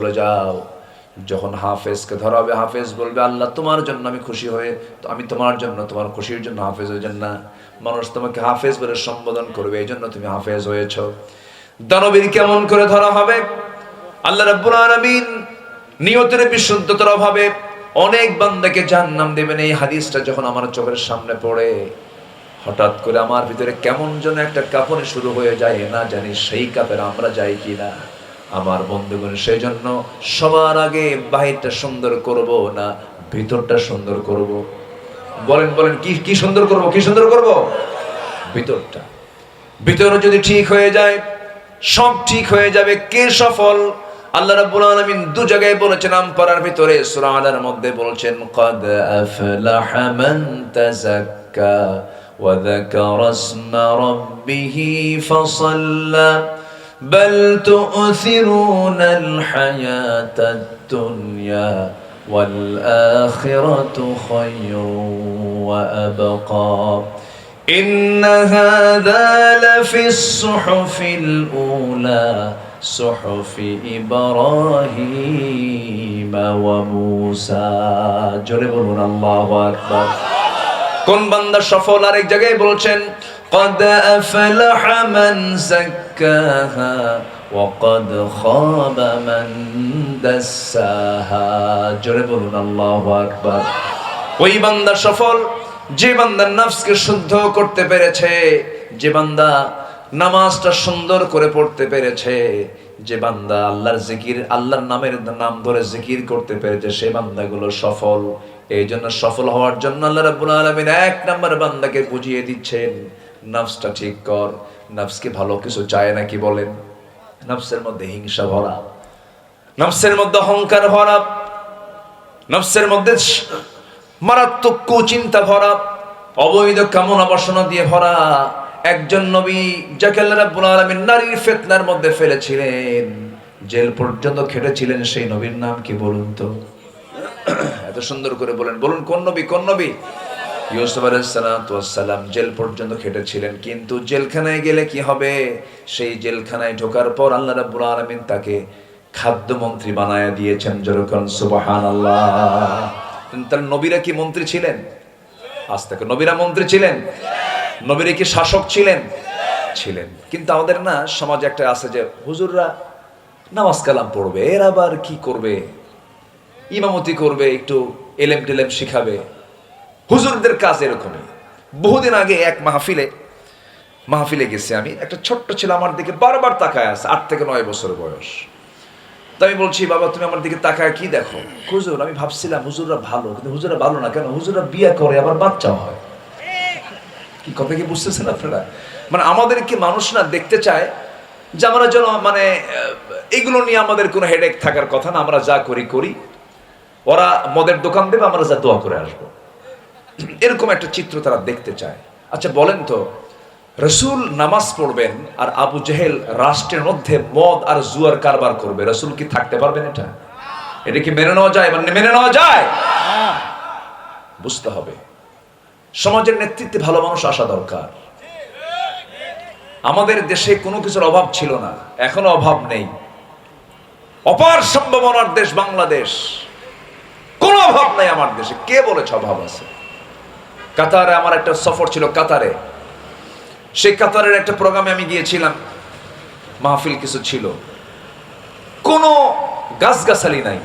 বলে যাও। যখন হাফেজকে ধরা হবে, হাফেজ বলবে আল্লাহ তোমার জন্য আমি খুশি হয়ে, তো আমি তোমার জন্য, তোমার খুশির জন্য হাফেজ হয়েছেন না, মানুষ তোমাকে হাফেজ বলে সম্বোধন করবে, এই জন্য তুমি হাফেজ হয়েছ। দানবীর কেমন করে ধরা হবে? আল্লাহ রাব্বুল আলামিন নিয়তের বিশুদ্ধতার অভাবে অনেক বান্দাকে জাহান্নাম দেবেন। এই হাদিসটা যখন আমার চোখের সামনে পড়ে, হঠাৎ করে আমার ভিতরে কেমন যেন একটা কাঁপুনি শুরু হয়ে যায়, না জানি সেই কাপের আমরা যাই কিনা। আমার বন্ধুগণ, সেই জন্য সবার আগে বাহিরটা সুন্দর করব না ভিতরটা সুন্দর করব? বলেন বলেন, কি সুন্দর করব? কি সুন্দর করব? ভিতরটা। ভিতর যদি ঠিক হয়ে যায়, সব ঠিক হয়ে যাবে। কে সফল? আল্লাহ রাব্বুল আলামিন দু জায়গায় বলেছেন, আমপারার ভিতরে সূরা আলার মধ্যে বলছেন, ক্বাদ আফলাহা মান তাযাক্কা ওয়া যাকারা ইসমা রাব্বিহি ফাসাল্লা বাল তু'থিরুনাল হায়াতাদ দুনিয়া ওয়াল আখিরাতু খায়রুন ওয়া আবকা إن هذا لفي الصحف الأولى صحف إبراهيم وموسى জোরে বলুন আল্লাহু আকবার। কোন বান্দা সফল? আরেক জায়গায় বলছেন, قد أفلح من زكاها وقد خاب من دساها জোরে বলুন আল্লাহু আকবার। ওই বান্দা সফল যে বান্দা নফসকে শুদ্ধ করতে পেরেছে, যে বান্দা নামাজটা সুন্দর করে পড়তে পেরেছে, যে বান্দা আল্লাহর জিকির, আল্লাহর নাম ধরে জিকির করতে পেরেছে, সে বান্দাগুলো সফল। এই জন্য সফল হওয়ার জন্য আল্লাহ রাব্বুল আলামিন এক নাম্বার বান্দাকে বুঝিয়ে দিচ্ছেন, নফসটা ঠিক কর। নফসকে ভালো কিছু চায় নাকি বলেন? নফসের মধ্যে হিংসা ভরা, নফসের মধ্যে অহংকার ভরা, নফসের মধ্যে মারাত্মক কুচিন্তা ভরা, অবৈধ কামনা বাসনা দিয়ে ভরা। একজন নবী যাকে আল্লাহ রাব্বুল আলামিন নারীর ফিতনার মধ্যে ফেলেছিলেন, জেল পর্যন্ত খেটেছিলেন, সেই নবীর নাম কি বলুন তো? এত সুন্দর করে বলেন, বলুন কোন নবী? কোন নবী? ইউসুফ আলাইহিস সালাম জেল পর্যন্ত খেটেছিলেন, কিন্তু জেলখানায় গেলে কি হবে? সেই জেলখানায় ঢোকার পর আল্লাহ রাব্বুল আলামিন তাকে খাদ্যমন্ত্রী বানায়া দিয়েছেন। যেরকম সুবহানাল্লাহ। তার নবীরা কি মন্ত্রী ছিলেন? আজ থেকে নবীরা মন্ত্রী ছিলেন? নবীরা কি শাসক ছিলেন? ছিলেন। কিন্তু আমাদের না সমাজে একটা আছে যে হুজুররা নামাজ কালাম পড়বে, এর আবার কি করবে? ইমামতি করবে, একটু এলেম টেলেম শিখাবে। হুজুরদের কাজ এরকমই। বহুদিন আগে এক মাহফিলে গেছি আমি, একটা ছোট্ট ছেলে আমার দিকে বারবার তাকায় আছে, 8 থেকে 9 বছর বয়স। তো আমি বলছি, বাবা তুমি আমার দিকে তাকায় কি দেখো? হুজুর আমি ভাবছিলাম হুজুররা ভালো, কিন্তু হুজুররা ভালো না কেন? হুজুররা বিয়ে করে আবার বাচ্চা হয়। কি কথা কি বুঝতেছেন আপনারা? মানে আমাদেরকে মানুষ না দেখতে চায় যে আমরা যেন মানে এগুলো নিয়ে আমাদের কোনো হেডেক থাকার কথা না, আমরা যা করি। ওরা মদের দোকান দেবে, আমরা যা দোয়া করে আসবো, এরকম একটা চিত্র তারা দেখতে চায়। আচ্ছা বলেন তো, রসুল নামাজ পড়বেন আর আবু জেহেল রাষ্ট্রের মধ্যে মদ আর জুয়ার কারবার করবে, রসুল কি থাকতে পারবেন? এটা কি মেনে নেওয়া যায়? মানে মেনে নেওয়া যায়? বুঝতে হবে সমাজের নেতৃত্বে ভালো মানুষ আসা দরকার। আমাদের দেশে কোনো কিছুর অভাব ছিল না, এখনো অভাব নেই। অপার সম্ভাবনার দেশ বাংলাদেশ, কোনো অভাব নাই আমার দেশে। কে বলেছে অভাব আছে? কাতারে আমার একটা সফর ছিল, কাতারে। সেই কাতারের একটা প্রোগ্রামে আমি গিয়েছিলাম, মাহফিল কিছু ছিল, কোনো গাছগাছালি নাই,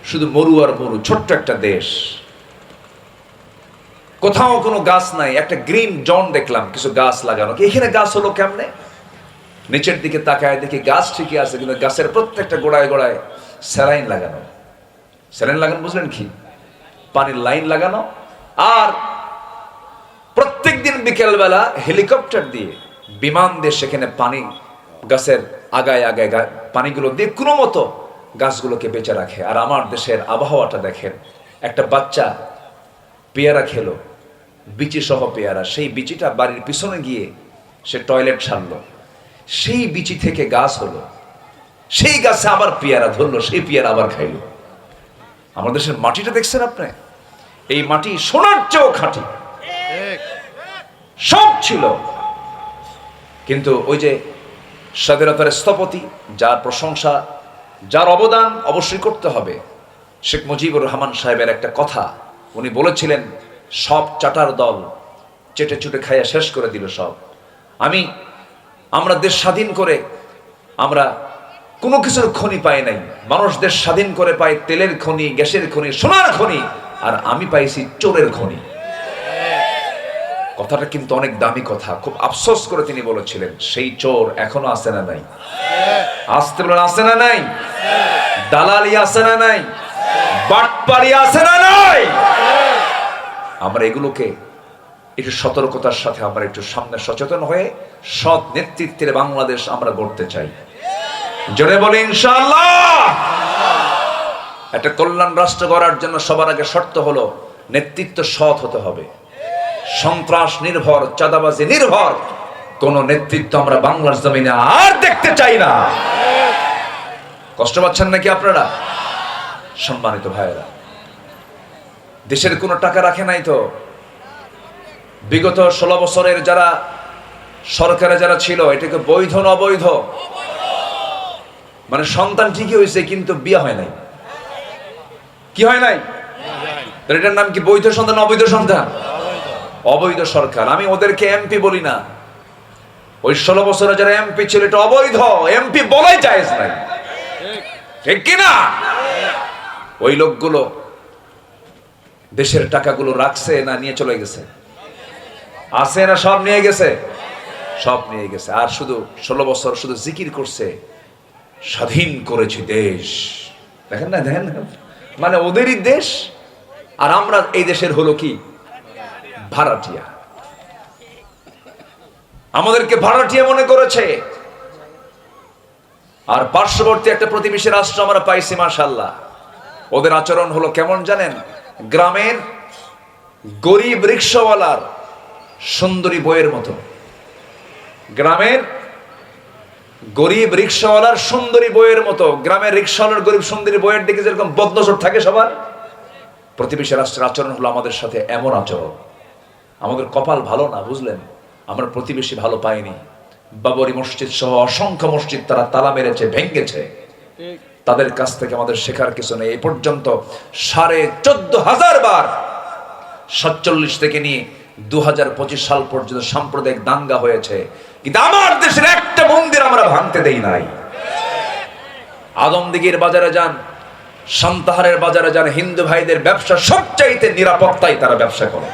শুধু মরু আর মরু। ছোট্ট একটা দেশ, কোথাও কোনো গাছ নাই। একটা গ্রিন জোন দেখলাম, কিছু গাছ লাগানো। এখানে গাছ হলো কেমনে? নিচের দিকে তাকায় দেখি গাছ ঠিকই আছে, কিন্তু গাছের প্রত্যেকটা গোড়ায় গোড়ায় স্যালাইন লাগানো। স্যালাইন লাগানো বুঝলেন কি? পানির লাইন লাগানো। আর প্রত্যেক দিন বিকেলবেলা হেলিকপ্টার দিয়ে, বিমান দিয়ে সেখানে পানি গাছের আগায় আগায় পানিগুলো দিয়ে কোনো মতো গাছগুলোকে বেঁচে রাখে। আর আমার দেশের আবহাওয়াটা দেখেন, একটা বাচ্চা পেয়ারা খেলো, বিচি সহ পেয়ারা, সেই বিচিটা বাড়ির পিছনে গিয়ে সে টয়লেট ছাড়লো, সেই বিচি থেকে গাছ হলো, সেই গাছে আবার পেয়ারা ধরলো, সেই পেয়ারা আবার খাইলো। আমার দেশের মাটিটা দেখছেন আপনি? এই মাটি সোনার চেয়েও খাঁটি, সব ছিল। কিন্তু ওই যে স্বাধীনতার স্থপতি, যার প্রশংসা যার অবদান অবশ্যই করতে হবে। শেখ মুজিবুর রহমান সাহেবের একটা কথা, উনি বলেছিলেন, সব চাটার দল চেটে চুটে খাইয়া শেষ করে দিল সব। আমরা দেশ স্বাধীন করে আমরা কোনো কিছুর খনি পাই নাই। মানুষ দেশ স্বাধীন করে পায় তেলের খনি, গ্যাসের খনি, সোনার খনি, আর আমি পাইছি চোরের খনি। কথাটা কিন্তু অনেক দামি কথা, খুব আফসোস করে তিনি বলেছিলেন। সেই চোর এখনো আছে না নাই? আসতে বলেন, আছে না নাই? দালালি আছে না নাই? বাটপারি আছে না নাই? আমরা এগুলোকে একটু সতর্কতার সাথে আমরা একটু সামনে সচেতন হয়ে সৎ নেতৃত্বের বাংলাদেশ আমরা গড়তে চাই। জোরে বলি ইনশাআল্লাহ। একটা কল্যাণ রাষ্ট্র গড়ার জন্য সবার আগে শর্ত হলো নেতৃত্ব সৎ হতে হবে। সন্ত্রাস নির্ভর, চাঁদাবাজি নির্ভর কোন নেতৃত্ব আমরা বাংলার জমিনে আর দেখতে চাই না। কষ্ট পাচ্ছেন নাকি আপনারা? সম্মানিত ভাইয়েরা, দেশের কোনো টাকা রাখে নাই তো। বিগত 16 বছরের যারা সরকারে যারা ছিল, এটাকে বৈধ না অবৈধ? মানে সন্তান ঠিকই হয়েছে কিন্তু বিয়ে হয় নাই। কি হয় নাই? এটার নাম কি বৈধ সন্তান অবৈধ সন্তান? অবৈধ সরকার। আমি ওদেরকে এমপি বলি না। ওই 16 বছরে যারা এমপি ছিল, এটা অবৈধ, এমপি বলাই জায়েজ নাই, ঠিক কিনা? ওই লোকগুলো দেশের টাকাগুলো রাখছে না নিয়ে চলে গেছে? আছে না সব নিয়ে গেছে? সব নিয়ে গেছে। আর শুধু 16 বছর শুধু জিকির করছে, স্বাধীন করেছি দেশ। দেখেন না, দেখেন না, মানে ওদেরই দেশ, আর আমরা এই দেশের হলো কি ভাড়াটিয়া। আমাদেরকে ভাড়াটিয়া মনে করেছে। আর পার্শ্ববর্তী একটা প্রতিবেশী রাষ্ট্র আমরা পাইছি, মাশাআল্লাহ। ওদের আচরণ হলো কেমন জানেন? গ্রামের গরিব রিকশাওয়ালার সুন্দরী বইয়ের মতো। গ্রামের গরিব রিকশাওয়ালার সুন্দরী বইয়ের মতো। গ্রামের রিকশাওয়ালার গরিব সুন্দরী বইয়ের দিকে যেরকম বদনজর থাকে সবার, প্রতিবেশী রাষ্ট্রের আচরণ হলো আমাদের সাথে এমন আচরণ। আমাদের কপাল ভালো না, বুঝলেন? আমরা প্রতিবেশী ভালো পাইনি। বাবরি মসজিদ সহ অসংখ্য মসজিদ তারা তালা মেরেছে, ভেঙ্গেছে। তাদের কাছ থেকে আমাদের শেখার কিছু নেই। এই পর্যন্ত 14,500 বার 47 থেকে নিয়ে 2025 সাল পর্যন্ত সাম্প্রদায়িক দাঙ্গা হয়েছে, কিন্তু আমার দেশের একটা মন্দির আমরা ভাঙতে দেই নাই। আদমদিঘির বাজারে যান, সান্তাহারের বাজারে যান, হিন্দু ভাইদের ব্যবসা সবচাইতে নিরাপত্তায় তারা ব্যবসা করে।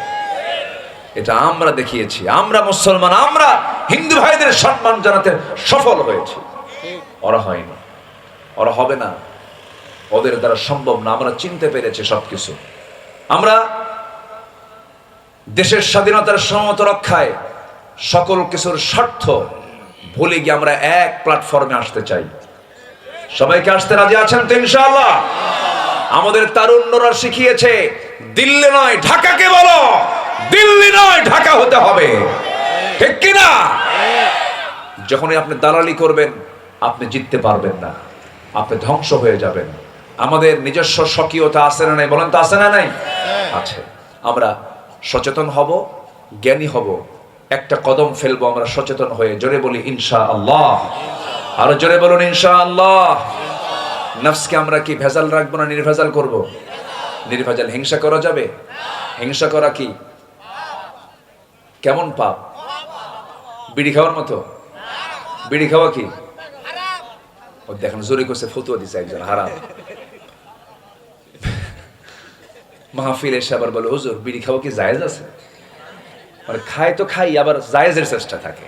এটা আমরা দেখিয়েছি। আমরা মুসলমান, আমরা হিন্দু ভাইদের সম্মান জানাতে সফল হয়েছি। ওরা হয়নি, ওরা হবে না, ওদের দ্বারা সম্ভব না। আমরা চিনতে পেরেছি সবকিছু। আমরা দেশের স্বাধীনতার সমত রক্ষায় সকল কিছুর স্বার্থ ভুলে গিয়ে আমরা এক প্ল্যাটফর্মে আসতে চাই। সবাইকে আসতে রাজি আছেন তো ইনশাআল্লাহ? আমাদের তারুণ্যরা শিখিয়েছে, দিল্লি নয় ঢাকাকে বলো, দিল্লি নয় ঢাকা হতে হবে, ঠিক কিনা? যখনই আপনি দালালি করবেন আপনি জিততে পারবেন না, আপনি ধ্বংস হয়ে যাবেন। আমাদের নিজস্ব স্বকীয়তা আছে না নাই? বলেন তো, আছে না নাই? আছে। আমরা সচেতন হব, জ্ঞানী হব, একটা কদম ফেলবো আমরা সচেতন হয়ে। জোরে বলি ইনশাআল্লাহ। আরো জোরে বলুন ইনশাআল্লাহ। নফসকে আমরা কি ভেজাল রাখবো না নির্ভেজাল করব? নির্ভেজাল। হিংসা করা যাবে? হিংসা করা কি কেমন পাপ? বিড়ি খাওয়ার মতো? বিড়ি খাওয়া কি? ও দেখেন জোরে করছে, ফতুয়া দিছে একজন, হারাম। মাহফিল এসে আবার বলে, হুজুর বিড়ি খাওয়া কি জায়েজ আছে? মানে খায় তো খাই, আবার জায়েজের চেষ্টা থাকে।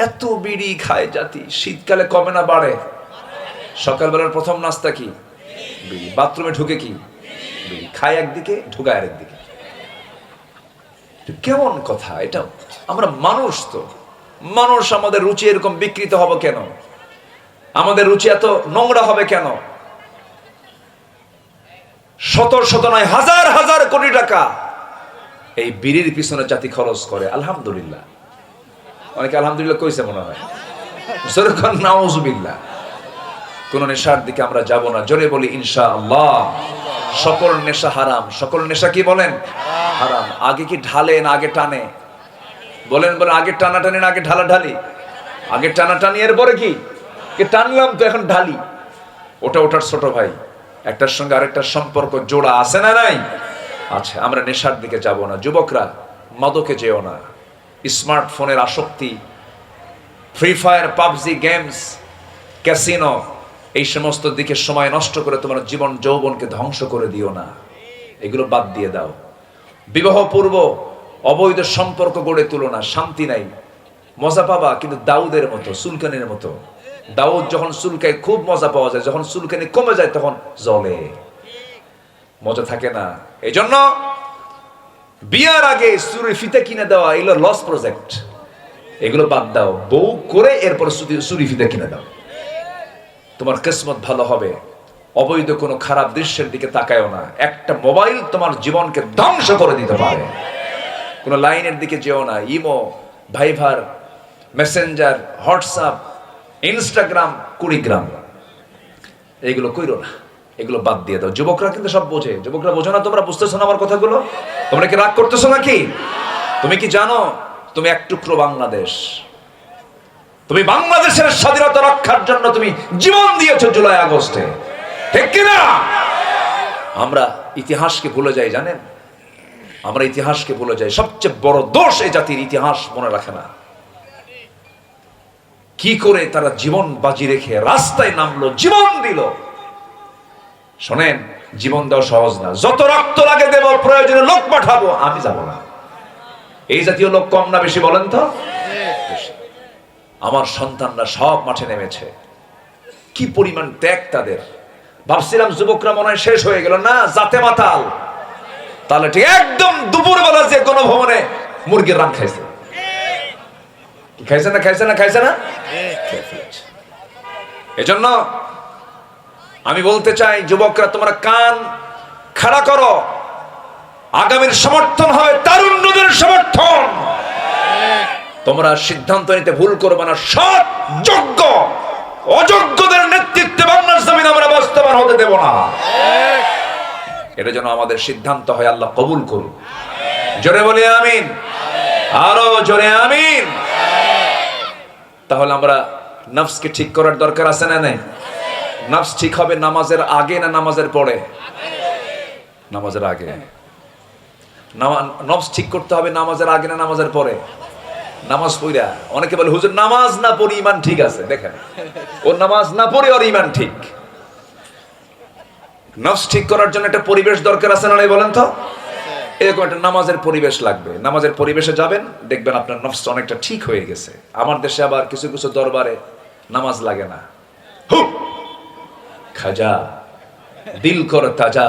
এত বিড়ি খায় জাতি, শীতকালে কমে না বাড়ে? সকালবেলার প্রথম নাস্তা কি? বিড়ি। বাথরুমে ঢুকে কি? বিড়ি। খায় একদিকে, ঢুকায় আরেকদিকে। কেমন কথা এটা? আমরা মানুষ তো, মানুষ। আমাদের রুচি এরকম বিকৃত হবে কেন? আমাদের রুচি এত নোংরা হবে কেন? শত শত নয়, হাজার হাজার কোটি টাকা এই বিড়ির পিছনে জাতি খরচ করে। আলহামদুলিল্লাহ। অনেকে আলহামদুলিল্লাহ কইছে মনে হয়। নাউজুবিল্লাহ। কোন নেশার দিকে আমরা যাব না। জোরে বলি ইনশাআল্লাহ। সকল নেশা হারাম। সকল নেশা কি বলেন? হারাম। আগে কি ঢালে না আগে টানে? বলেন বলেন, আগে টানাটানি না আগে ঢালাঢালি? আগে টানাটানি, এরপরে কি টানলাম তো এখন ঢালি। ওটা ওটার ছোট ভাই, একটার সঙ্গে আরেকটার সম্পর্ক জোড়া আছে না নাই? আচ্ছা, আমরা নেশার দিকে যাব না। যুবকরা মাদকে যেও না, স্মার্টফোনের আসক্তি, free fire, PUBG games, casino, এই সমস্ত দিকে সময় নষ্ট করে তোমার জীবন যৌবনকে ধ্বংস করে দিও না, এগুলো বাদ দিয়ে দাও। বিবাহ পূর্ব অবৈধ সম্পর্ক গড়ে তুলো না, শান্তি নাই। মজা পাবা কিন্তু দাউদের মতো, সুলকানির মতো। দাউদ যখন চুলকায় খুব মজা পাওয়া যায়, যখন চুলকানি কমে যায় তখন জ্বলে, মজা থাকে না। এই জন্য বিয়ার আগে চুরি ফিতে কিনে দেওয়া এগুলো লস প্রজেক্ট, এগুলো বাদ দাও। বউ করে এরপর চুরি ফিতে কিনে দাও, তোমার কিসমত ভালো হবে। অবৈধ কোনো খারাপ দৃশ্যের দিকে তাকায়ও না। একটা মোবাইল তোমার জীবনকে ধ্বংস করে দিতে পারে। কোনো লাইনের দিকে যেও না। Imo, Viber, Messenger, WhatsApp, Instagram, Kurigram, এইগুলো কইরো না, এগুলো বাদ দিয়ে দাও। যুবকরা কিন্তু সব বোঝে। যুবকরা বোঝো না? তোমরা বুঝতেছো না আমার কথাগুলো? তোমরা কি রাগ করতেছো নাকি? তুমি কি জানো তুমি এক টুকরো বাংলাদেশ? তুমি বাংলাদেশের স্বাধীনতা রক্ষার জন্য তুমি জীবন দিয়েছো জুলাই আগস্টে, ঠিক কিনা? আমরা ইতিহাসকে ভুলে যাই, জানেন? আমরা ইতিহাসকে ভুলে যাই। সবচেয়ে বড় দোষ এই জাতির, ইতিহাস মনে রাখে না। কি করে তারা জীবন বাজি রেখে রাস্তায় নামলো, জীবন দিল। শোনেন, জীবন দেওয়া সহজ না। যত রক্ত লাগে দেব, প্রয়োজনে লোক পাঠাবো, আমি যাব না। এই জাতীয় লোক কম না বেশি বলেন তো? আমার সন্তানরা সব মাঠে নেমেছে, কি পরিমাণ ত্যাগ তাদের। ভাবছিলাম যুবকরা মনে হয় শেষ হয়ে গেল, না, জাতে মাতাল। তাহলে ঠিক একদম দুপুরবেলা যে কোনো ভবনে মুরগির রান খাইছে, খাইছে না? খাইছে না? খাইছে না? এজন্য আমি বলতে চাই, যুবকরা তোমরা কান খাড়া করো। আগামীর সমর্থন হবে তারুণ্যদের সমর্থন। তোমরা সিদ্ধান্ত নিতে ভুল করবে না। সৎ, যোগ্য, অযোগ্যদের নেতৃত্বে বাংলার জমিন আমরা বাস্তবায়ন হতে দেব না। এটা যেন আমাদের সিদ্ধান্ত হয়। আল্লাহ কবুল করুন। জোরে বলি আমিন, আরো জোরে আমিন। তাহলে আমরা নফসকে ঠিক করার দরকার আছে না নাই? নফস ঠিক হবে নামাজের আগে না নামাজের পরে? নামাজের আগে। নফস ঠিক করতে হবে নামাজের আগে না নামাজের পরে? নামাজ পড়া। অনেকে বলে হুজুর নামাজ না পড়ি ইমান ঠিক আছে। দেখেন, ওর নামাজ না পড়ে ওর ইমান ঠিক। নফস ঠিক করার জন্য একটা পরিবেশ দরকার আছে না নাই বলেন তো? এরকম একটা নামাজের পরিবেশ লাগবে। নামাজের পরিবেশে যাবেন, দেখবেন আপনার নফস অনেকটা ঠিক হয়ে গেছে। আমার দেশে আবার কিছু কিছু দরবারে নামাজ লাগে না। খাজা দিল কর তাজা,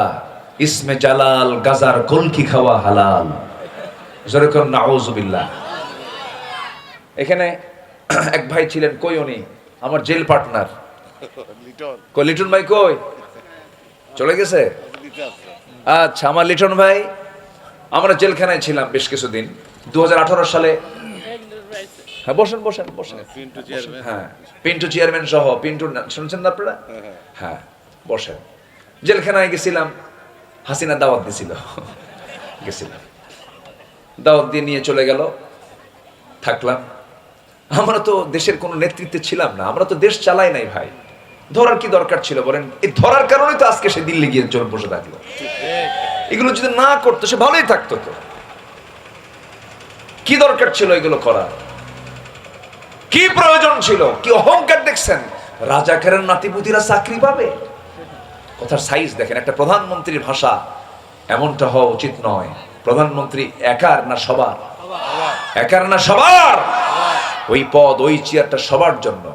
ইসমে জালাল গাজার কলকি খাওয়া হালাল। জোরে কর নাউজুবিল্লাহ। এখানে এক ভাই ছিলেন, কই উনি? আমার জেল পার্টনার। কই লিটন ভাই? কই চলে গেছে? আচ্ছা, আমার লিটন ভাই, আমরা জেলখানায় ছিলাম বেশ কিছুদিন। 2018 সালে। হ্যাঁ, বসেন বসেন বসেন। হ্যাঁ, পিন্টু চেয়ারম্যান সহ। পিন্টু শুনছেন না আপনারা? হ্যাঁ, বসেন। জেলখানায় গেছিলাম, হাসিনা দাওয়াত দিছিল, গেছিলাম। দাওয়াত দিয়ে নিয়ে চলে গেল, থাকলাম। আমরা তো দেশের কোনো নেতৃত্বে ছিলাম না, আমরা তো দেশ চালাই নাই ভাই। ধরার কি দরকার ছিল বলেন? এই ধরার কারণে তো আজকে সে দিল্লি গিয়ে জোর বসে থাকলো। এগুলো যদি না করতো সে ভালোই থাকতো। তো কি দরকার ছিল এগুলো করা? কি প্রয়োজন ছিল? কি অহংকার দেখছেন? রাজাকারের নাতিপুতিরা চাকরি পাবে? কথার সাইজ দেখেন। একটা প্রধানমন্ত্রীর ভাষা এমনটা হওয়া উচিত নয়। প্রধানমন্ত্রী একার না সবার? একার না সবার? ওই পদ, ওই চেয়ারটা সবার জন্য।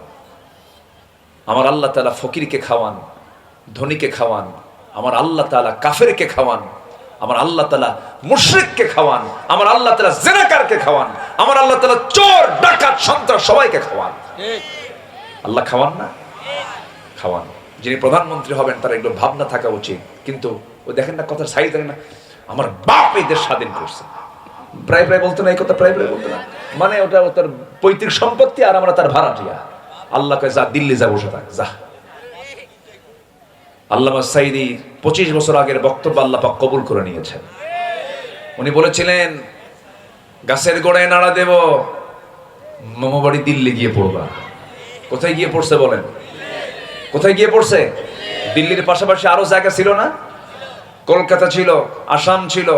আমার আল্লাহ তাআলা ফকিরকে খাওয়ান, ধনীকে খাওয়ান। আমার আল্লাহ তাআলা কাফেরকে খাওয়ান। আমার আল্লাহ তাআলা মুশরিককে খাওয়ান। আমার আল্লাহ তাআলা জিনাকারকে খাওয়ান। আমার আল্লাহ তাআলা চোর, ডাকাত, সন্ত্রাস সবাইকে খাওয়ান। আল্লাহ খাওয়ান না? খাওয়ান। যিনি প্রধানমন্ত্রী হবেন তার এগুলো ভাবনা থাকা উচিত। কিন্তু ও দেখেন না, কথার সাইজ দেখেন না। আমার বাপ এই দেশ স্বাধীন করছে। প্রায় প্রায় বলতো না এই কথা, প্রায় প্রায় বলতো না। মানে ওটা তার পৈতৃক সম্পত্তি আর আমরা তার ভাড়াটিয়া। আল্লাহ কয় যা, দিল্লি যা, বসে থাক, যা। আল্লামা সাইদি 25 বছর আগের বক্তব্য আল্লাহ পাক কবুল করে নিয়েছেন। উনি বলেছিলেন, গাছের গোড়ায় নাড়া দেব, মামাবাড়ি দিল্লি গিয়ে পড়বা। কোথায় গিয়ে পড়ছে বলেন? কোথায় গিয়ে পড়ছে? দিল্লির পাশাপাশি আরো জায়গা ছিল না? কলকাতা ছিল, আসাম ছিল,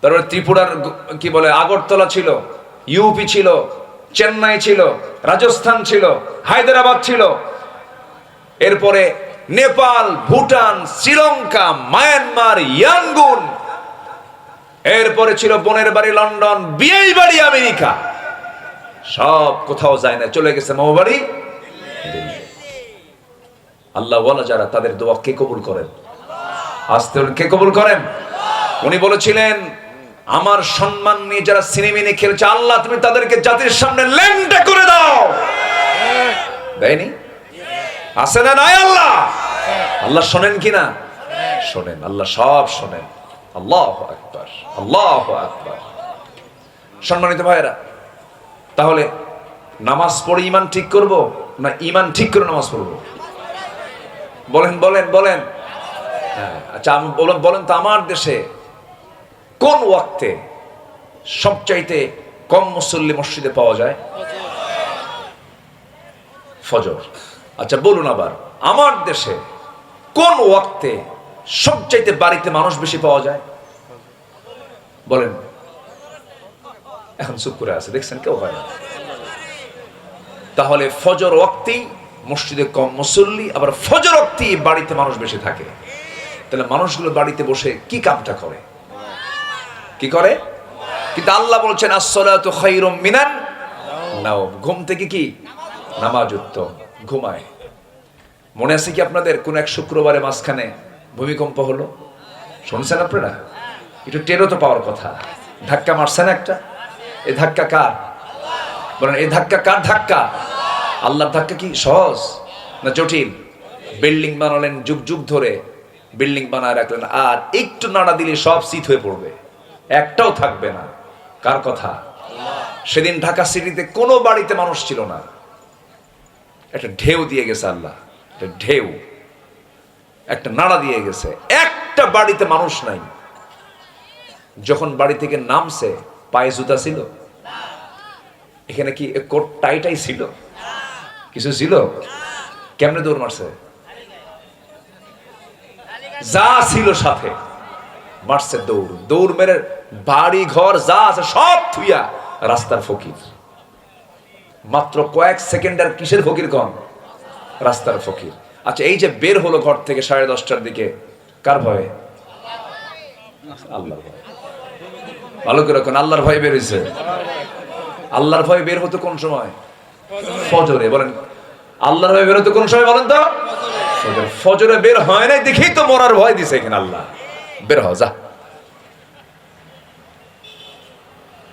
তারপরে ত্রিপুরার কি বলে আগরতলা ছিল, ইউপি ছিল, চেন্নাই ছিল, রাজস্থান ছিল, হায়দ্রাবাদ ছিল, এরপরে নেপাল, ভুটান, শ্রীলঙ্কা, মায়ানমার, ইয়াঙ্গুন, এরপরে ছিল বোনের বাড়ি লন্ডন, বিয়ের বাড়ি আমেরিকা। সব কোথাও যায় না, চলে গেছে মামা বাড়ি দিল্লি। আল্লাহ ওয়ালা যারা, তাদের দোয়া কে কবুল করেন? আসতে কে কবুল করেন? উনি বলেছিলেন, আমার সম্মান নিয়ে যারা সিনেমিনে খেলছে, আল্লাহ তুমি তাদেরকে জাতির সামনে ল্যাংটা করে দাও। দেয়নি? আছে না নাই? আল্লাহ আল্লাহ শোনেন কিনা? শোনেন, আল্লাহ সব শোনেন। আল্লাহু আকবার, আল্লাহু আকবার। সম্মানিত ভাইরা, তাহলে নামাজ পড়ে ইমান ঠিক করব না ইমান ঠিক করে নামাজ পড়ব? বলেন বলেন বলেন। আচ্ছা বলেন তো, আমার দেশে কোন ওয়াক্তে সবচাইতে কম মুসল্লি মসজিদে পাওয়া যায়? ফজর। আচ্ছা বলুন আবার, আমার দেশে কোন ওয়াক্তে সবচাইতে বাড়িতে মানুষ বেশি পাওয়া যায়? বলেন। এখন চুপ করে আছে, দেখছেন কেউ হয় না। তাহলে ফজর ওয়াক্তেই মসজিদে কম মুসল্লি, আবার ফজর ওয়াক্তেই বাড়িতে মানুষ বেশি থাকে। তাহলে মানুষগুলো বাড়িতে বসে কি কামটা করে? কি করে? কিন্তু আল্লাহ বলছেন আস-সালাতু খায়রুম মিনান নাওম, ঘুম থেকে কি নামাজ উত্তম। ঘুমায়। মনে আছে কি আপনাদের, কোন এক শুক্রবারে মাঝখানে ভূমিকম্প হলো? শুনছেন আপনারা? একটু টেরও তো পাওয়ার কথা। ধাক্কা মারছেন একটা। এই ধাক্কা কার? বলেন, এই ধাক্কা কার ধাক্কা? আল্লাহর ধাক্কা। কি সহজ না জটিল? বিল্ডিং বানালেন, যুগ যুগ ধরে বিল্ডিং বানায় রাখলেন, আর একটু নাড়া দিলে সব শীত হয়ে পড়বে, একটাও থাকবে না। কার কথা? সেদিন ঢাকা সিটিতে কোনো বাড়িতে মানুষ ছিল না। একটা ঢেউ দিয়ে গেছে আল্লাহ, একটা ঢেউ, একটা নাড়া দিয়ে গেছে, একটা বাড়িতে মানুষ নাই। যখন বাড়ি থেকে নামছে, পায়ে জুতা ছিল? এখানে কি কোট টাইটাই ছিল? কিছু ছিল? কেমনে দৌড় মারছে? যা ছিল সাথে মারছে দৌড়। দৌড় মেরে বাড়ি ঘর যা আছে সব থুইয়া রাস্তার ফকির। মাত্র কয়েক সেকেন্ডের কিসের ফকির? কম রাস্তার ফকির। আচ্ছা, এই যে বের হলো ঘর থেকে 10:30টার দিকে, কার ভয়ে? আল্লাহর ভয়ে। ভালো করে রাখুন, আল্লাহর ভয়ে বের হয়েছে। আল্লাহর ভয়ে বের হতো কোন সময়? ফজরে। বলেন, আল্লাহর ভয়ে বের হতো কোন সময়? বলেন তো। ফজরে বের হয় নাই দেখেই তো মরার ভয় দিছে এখানে আল্লাহ। বের হ, যা।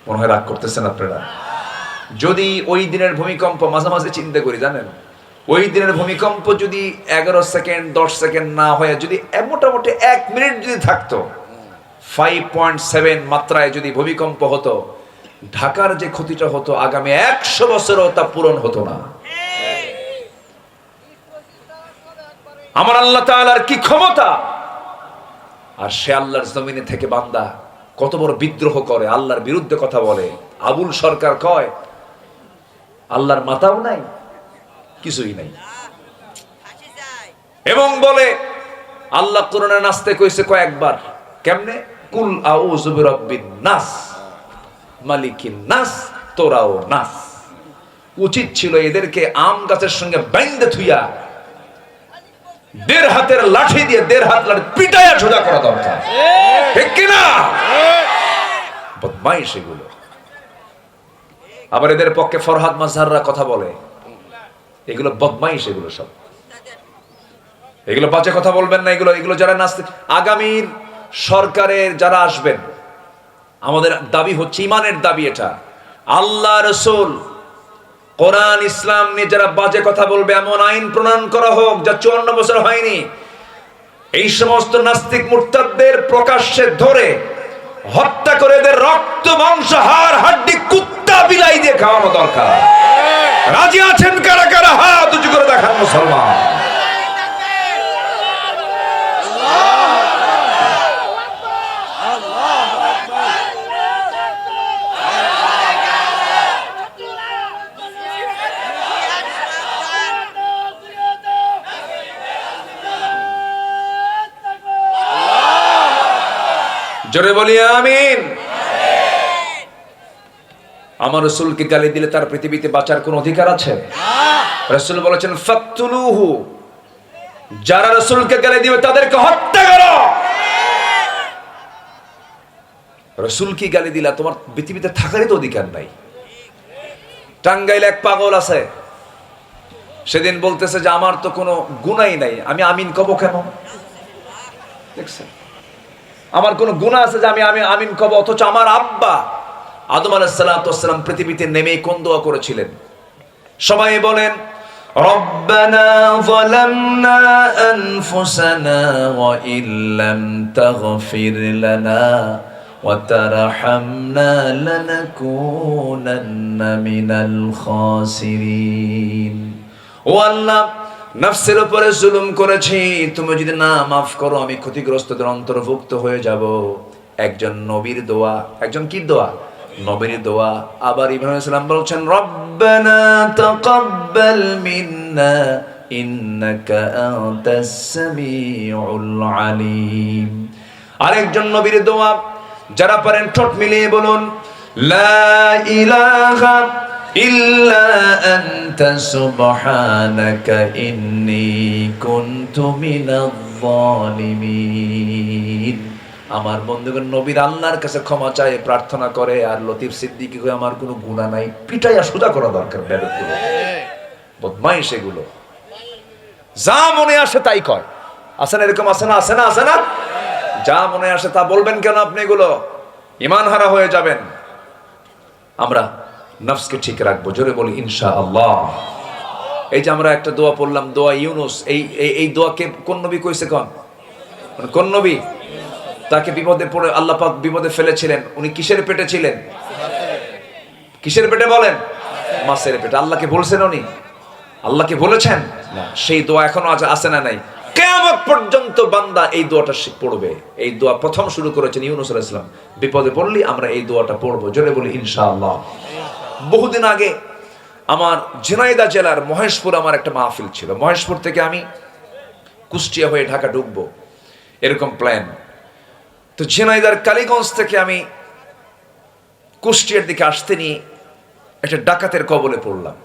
মনে হয় রাগ করতেছেন আপনারা? যদি ওই দিনের ভূমিকম্প, মাঝে মাঝে চিন্তা করি জানেন, ওই দিনের ভূমিকম্প যদি 11 সেকেন্ড 10 সেকেন্ড না হয়ে যদি মোটামুটি 1 মিনিট যদি থাকতো, 5.7 মাত্রায় যদি ভূমিকম্প হতো, ঢাকার যে ক্ষতিটা হতো আগামী 100 বছরও তা পূরণ হতো না। আমার আল্লাহ তাআলার কি ক্ষমতা! আর সে আল্লাহর জমিনে থেকে বান্দা কত বড় বিদ্রোহ করে, আল্লাহর বিরুদ্ধে কথা বলে। আবুল সরকার কয় আল্লাহর মাথাও নাই, কিছুই নাই, এবং বলে আল্লাহ কোরআনে নাচতে কইছে কয়েকবার। কেমনে? কুল আউযু বিরাব্বিন নাস মালিকিন নাস, তোরাও নাস। উচিত ছিল এদেরকে আম গাছের সঙ্গে বাইন্ধে থুইয়া 1.5 হাতের লাঠি দিয়ে 1.5 হাত লাঠি পিটাইয়া সোজা করা দরকার, ঠিক কিনা? বদমাইশ এগুলো। আবার এদের পক্ষে ফরহাদ মাজহাররা কথা বলে, এগুলো বদমাইশ, এগুলো সব, এগুলো বাজে কথা বলবেন না। এগুলো যারা নাস্তিক, আগামীর সরকারের যারা আসবেন, আমাদের দাবি হচ্ছে, ইমানের দাবি এটা, আল্লাহ রাসূল কোরআন ইসলাম নিয়ে যারা বাজে কথা বলবে এমন আইন প্রণয়ন করা হোক যা 54 বছর হয়নি। এই সমস্ত নাস্তিক মুরতাদদের প্রকাশ্যে ধরে হত্যা করে এদের রক্ত মাংস হাড় হাড্ডি কুত্তা বিলাই দিয়ে খাওয়ানো দরকার। রাজি আছেন কারা কারা? হাত উঁচু করে দেখান মুসলমান। জোরে বলি আমিন। আমার রাসূলকে গালি দিলে তার পৃথিবীতে বাঁচার কোনো অধিকার আছে? রাসূল বলেছেন ফাকতুলুহু, যারা রাসূলকে গালি দিবে তাদেরকে হত্যা করো। রাসূলকে গালি দিলা তোমার পৃথিবীতে থাকারই তো অধিকার নাই। টাঙ্গাইলে এক পাগল আছে, সেদিন বলতেছে যে আমার তো কোনো গুনাহই নাই, আমি আমিন কব কেন? দেখছেন, আমার কোনো গুনাহ আছে যে আমি আমিন কব? অথচ আমার আব্বা আদম আলাইহিস সালাতু ওয়াস সালাম পৃথিবীতে নেমে কোন দোয়া করেছিলেন? সবাই বলেন রব্বানা যালামনা আনফুসানা ওয়া ইল্লাম তাগফির লানা ওয়া তারহামনা লানাকুনান্না মিনাল খাসিরিন। ও আল্লাহ, নফসের উপরে জুলুম করেছি, তুমি যদি না মাফ করো আমি ক্ষতিগ্রস্তদের অন্তর্ভুক্ত হয়ে যাব। একজন নবীর দোয়া, একজন কি দোয়া? নবীর দোয়া। আবার ইব্রাহিম আলাইহিস সালাম বলছেন রব্বানা তাকাব্বাল মিন্না ইন্নাকা আনতাস সামিউল আলিম। আরেকজন নবীর দোয়া, যারা পারেন ঠোঁট মিলিয়ে বলুন লা ইলাহা ইল্লা আনতা সুবহানাকা ইন্নী কুনতু মিনাজ জালিমিন। আমার বন্ধুগণ নবীর আল্লাহর কাছে ক্ষমা চায়, প্রার্থনা করে, আর লতিফ সিদ্দিকী কই আমার কোনো গুনাহ নাই। পিটাইয়া সোজা করা দরকার বেদগুলো, বদমাইশ এগুলো, যা মনে আসে তাই কয়। আছে না এরকম? আছে না? আছে না? আছে না? যা মনে আসে তা বলবেন কেন আপনি? এগুলো ঈমান হারা হয়ে যাবেন। আমরা নফসকে ঠিক রাখবো, জোরে বলি ইনশাআল্লাহ। এই যে আমরা একটা দোয়া পড়লাম, দোয়া ইউনুস, এই দোয়াকে কোন নবী কইছে? কোন নবী? তাকে বিপদে পড়ে আল্লাহ পাক বিপদে ফেলেছিলেন। উনি কিসের পেটে ছিলেন? কিসের পেটে বলেন? মাছের পেটে। আল্লাহকে বলছেন উনি? আল্লাহকে বলেছেন না। সেই দোয়া এখনো আছে না নাই? কিয়ামত পর্যন্ত বান্দা এই দোয়াটা পড়বে। এই দোয়া প্রথম শুরু করেছেন ইউনুস আলাইহিস সালাম। বিপদে পড়লি আমরা এই দোয়াটা পড়বো, জোরে বলি ইনশাআল্লাহ। বহুদিন আগে আমার ঝিনাইদহ জেলার মহেশপুর আমার একটা মাহফিল ছিল। মহেশপুর থেকে আমি কুষ্টিয়া হয়ে ঢাকা ঢুকবো, এরকম প্ল্যান। তো ঝিনাইদহর কালীগঞ্জ থেকে আমি কুষ্টিয়ার দিকে আসতে নিয়ে একটা ডাকাতের কবলে পড়লাম।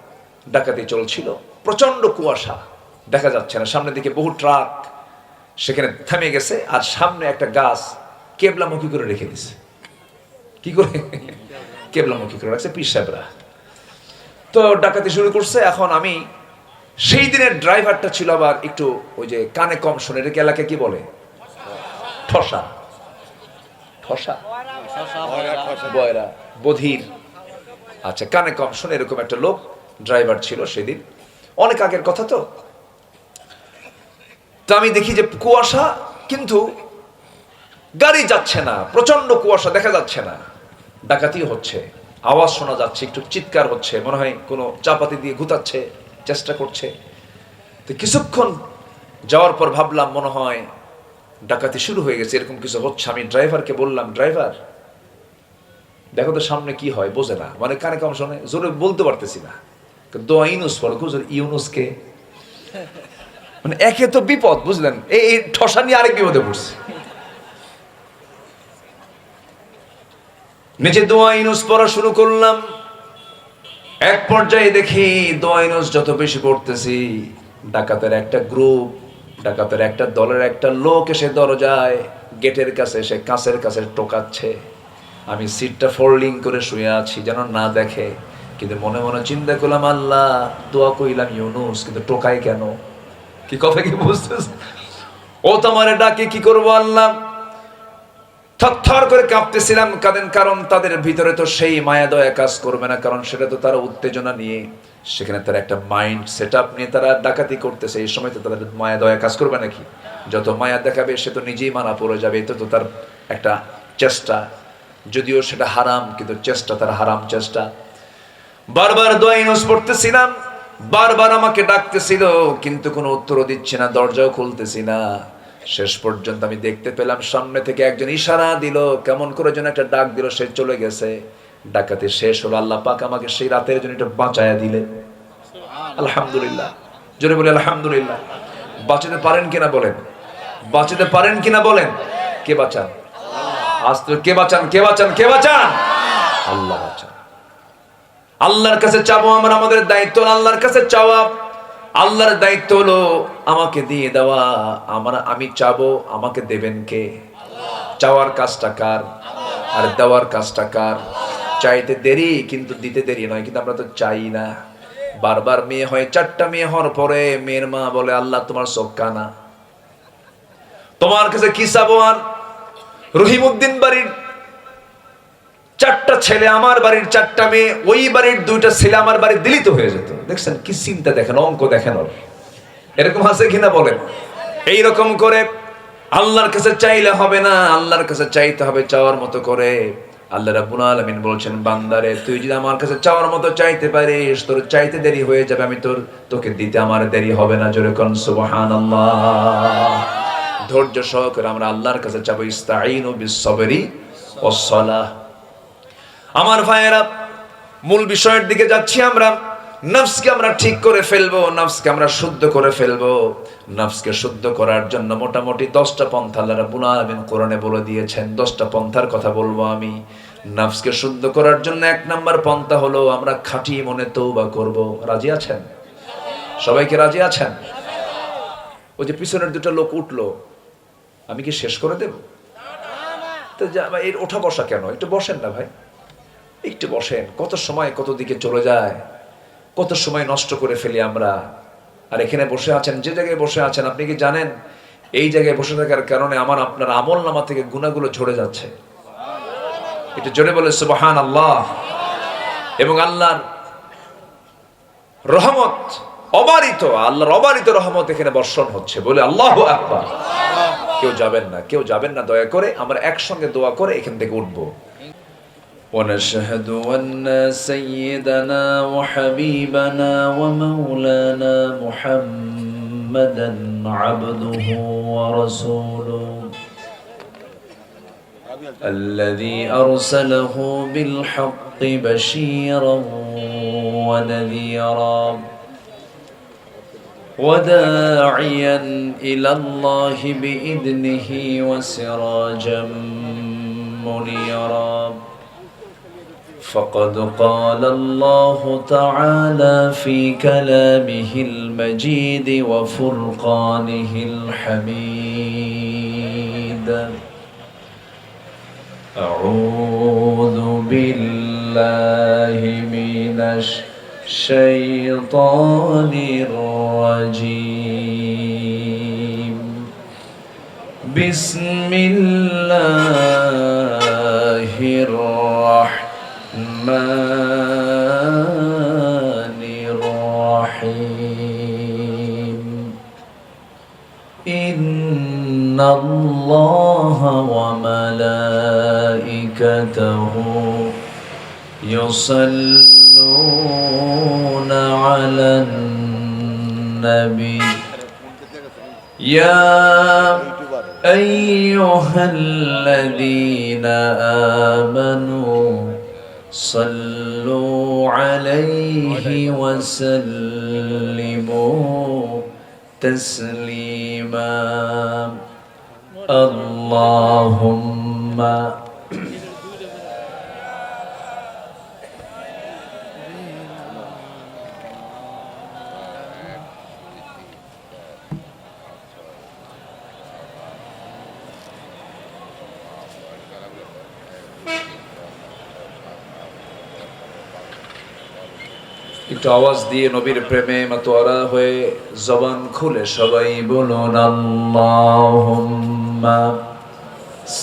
ডাকাতি চলছিল, প্রচন্ড কুয়াশা, দেখা যাচ্ছে না সামনের দিকে। বহু ট্রাক সেখানে থেমে গেছে, আর সামনে একটা গাছ কেবলামুখী করে রেখে দিছে। কি করে কেবলামুখী করে রাখছে? পীর সাহেবরা। তো ডাকাতি শুরু করছে। এখন আমি সেই দিনের ড্রাইভারটা ছিল আবার একটু ওই যে কানে কম শোনে, এটাকে এলাকায় কি বলে? ঠসা, ঠসা, বয়রা, বধির। আচ্ছা, কানে কম শোনে এরকম একটা লোক ড্রাইভার ছিল সেদিন, অনেক আগের কথা। তো আমি দেখি যে কুয়াশা, কিন্তু গাড়ি যাচ্ছে না, প্রচন্ড কুয়াশা, দেখা যাচ্ছে না। ডাকাতি হচ্ছে, আওয়াজ শোনা যাচ্ছে, একটু চিৎকার হচ্ছে, মনে হয় কোনো চাপাতি দিয়ে ঘুতাচ্ছে, চেষ্টা করছে। তো কিছুক্ষণ যাওয়ার পর ভাবলাম মনে হয় ডাকাতি শুরু হয়ে গেছে, এরকম কিছু হচ্ছে। আমি ড্রাইভারকে বললাম, ড্রাইভার দেখো তো সামনে কি হয়। বোঝে না, মানে কানে কম শোনে, জোরে বলতে পারতেছি না। দোয়া ইউনুস পড়ো। ইউনুসকে মানে একে তো বিপদ, বুঝলেন, এই ঠসা নিয়ে আরেক বিপদে পড়ছে। নিজে দোয়া ইউনুস পড়া শুরু করলাম। এক পর্যায়ে দেখি দোয়া ইউনুস যত বেশি পড়তেছি, ডাকাতের একটা গ্রুপ, ডাকাতের একটা দলের একটা লোক এসে দরজায় গেটের কাছে এসে কাঁচের কাছে টোকাচ্ছে। আমি সিটটা ফোল্ডিং করে শুয়ে আছি যেন না দেখে, কিন্তু মনে মনে চিন্তা করলাম আল্লাহ দোয়া কইলাম ইউনুস, কিন্তু টোকায় কেন? কি কথা কি বুঝতেছ? ও তোমারে ডাকে, কি করবো আল্লাহ? থরথর করে কাঁপতেছিলাম। কারণ তাদের ভিতরে তো সেই মায়া দয়া কাজ করবে না, কারণ সেটা তো তারা উত্তেজনা নিয়ে, সেখানে তারা একটা মাইন্ড সেট আপ নিয়ে তারা ডাকাতি করতেছে। এই সময় তো তাদের মায়া দয়া কাজ করবে নাকি? যত মায়া দেখাবে সে তো নিজেই মানা পড়ে যাবে। এটা তো তার একটা চেষ্টা, যদিও সেটা হারাম, কিন্তু চেষ্টা তার হারাম চেষ্টা। বারবার দোয়া ইউনুস পড়তেছিলাম, বারবার আমাকে ডাকতেছিল, কিন্তু কোনো উত্তরও দিচ্ছে না, দরজাও খুলতেছি না। শেষ পর্যন্ত আমি দেখতে পেলাম সামনে থেকে একজন ইশারা দিল, কেমন করে যেন একটা ডাক দিল, সে চলে গেছে। ডাকাতি শেষ হলো। আল্লাহ পাক আমাকে সেই রাতের জন্য এটা বাঁচায়া দিলেন। আলহামদুলিল্লাহ, জোরে বলি আলহামদুলিল্লাহ। বাঁচাতে পারেন কিনা বলেন? বাঁচাতে পারেন কিনা বলেন? কে বাঁচান? আজ তো কে বাঁচান, কে বাঁচান, কে বাঁচান? আল্লাহ বাঁচান। আল্লাহর কাছে চাবো আমরা, আমাদের দায়িত্ব আল্লাহর কাছে চাওয়া। আল্লাহর দায়িত্ব হলো আমাকে দিয়ে দেওয়া। আমি চাবো, আমাকে দেবেন কে? চাওয়ার কাজটা কার আর দেওয়ার কাজটা কার? চাইতে দেরি কিন্তু দিতে দেরি নয়, কিন্তু আমরা তো চাই না। বারবার মেয়ে হয়, 4টা মেয়ে হওয়ার পরে মেয়ের মা বলে আল্লাহ তোমার চোখ কানা, তোমার কাছে কি চাবো? আর রহিমউদ্দিন বাড়ির 4টা ছেলে, আমার বাড়ির 4টা মেয়ে, ওই বাড়ির 2টা ছেলে আমার বাড়ি দিলিত হয়ে যেত। দেখছেন কি চিন্তা, দেখেন অঙ্ক দেখেন। এরকম আছে কিনা বলেন? এইরকম করে আল্লাহর কাছে চাইলে হবে না, আল্লাহর কাছে চাইতে হবে চাওয়ার মতো করে। আল্লাহ রাব্বুল আলামিন বলছেন, বান্দারে তুই যদি আমার কাছে চাওয়ার মতো চাইতে পারিস, তোর চাইতে দেরি হয়ে যাবে, আমি তোকে দিতে আমার দেরি হবে না। জোরে কোন সুবহানাল্লাহ। ধৈর্য সহকারে আমরা আল্লাহর কাছে চাবো। ইস্তাঈনু বিস-সাবরি ওয়াস-সালাহ। আমার ভাইয়েরা, মূল বিষয়ের দিকে যাচ্ছি আমরা। নফসকে আমরা ঠিক করে ফেলবো, নফসকে আমরা শুদ্ধ করে ফেলবো। নফসকে শুদ্ধ করার জন্য মোটামুটি 10টা পন্থা আল্লাহ রাব্বুল আলামিন কোরআনে বলে দিয়েছেন। 10টা পন্থার কথা বলবো আমি। নফসকে শুদ্ধ করার জন্য 1 নাম্বার পন্থা হলো আমরা খাঁটি মনে তওবা করব। রাজি আছেন? সবাইকে রাজি আছেন? ওই যে পিছনের 2টা লোক উঠলো, আমি কি শেষ করে দেব? তো এর ওঠা বসা কেন? একটু বসেন না ভাই, একটু বসেন। কত সময় কত দিকে চলে যায়, কত সময় নষ্ট করে ফেলি আমরা। আর এখানে বসে আছেন, যে জায়গায় বসে আছেন, আপনি কি জানেন এই জায়গায় বসে থাকার কারণে আমার আপনার আমল নামা থেকে গুনাহগুলো ঝরে যাচ্ছে? একটু জোরে বলে সুবহানাল্লাহ। এবং আল্লাহর রহমত অবারিত, আল্লাহর অবারিত রহমত এখানে বর্ষণ হচ্ছে। বলে আল্লাহু আকবার। কেউ যাবেন না, কেউ যাবেন না, দয়া করে আমরা একসঙ্গে দোয়া করে এখান থেকে উঠবো। ونشهد أن سيدنا وحبيبنا ومولانا محمدا عبده ورسوله الذي أرسله بالحق بشيرا ونذيرا وداعيا إلى الله بإذنه وسراجا منيرا فقد قال الله تعالى في كلامه المجيد وفرقانه الحميد أعوذ بالله من الشيطان الرجيم بسم الله الرحمن الرحيم إن الله وملائكته يصلون على النبي يا أيها الذين آمنوا صلوا عليه وسلموا تسليما اللهم একটু আওয়াজ দিয়ে নবীর প্রেমে মাতোয়ারা হয়ে জবান খুলে সবাই বলুন আল্লাহুম্মা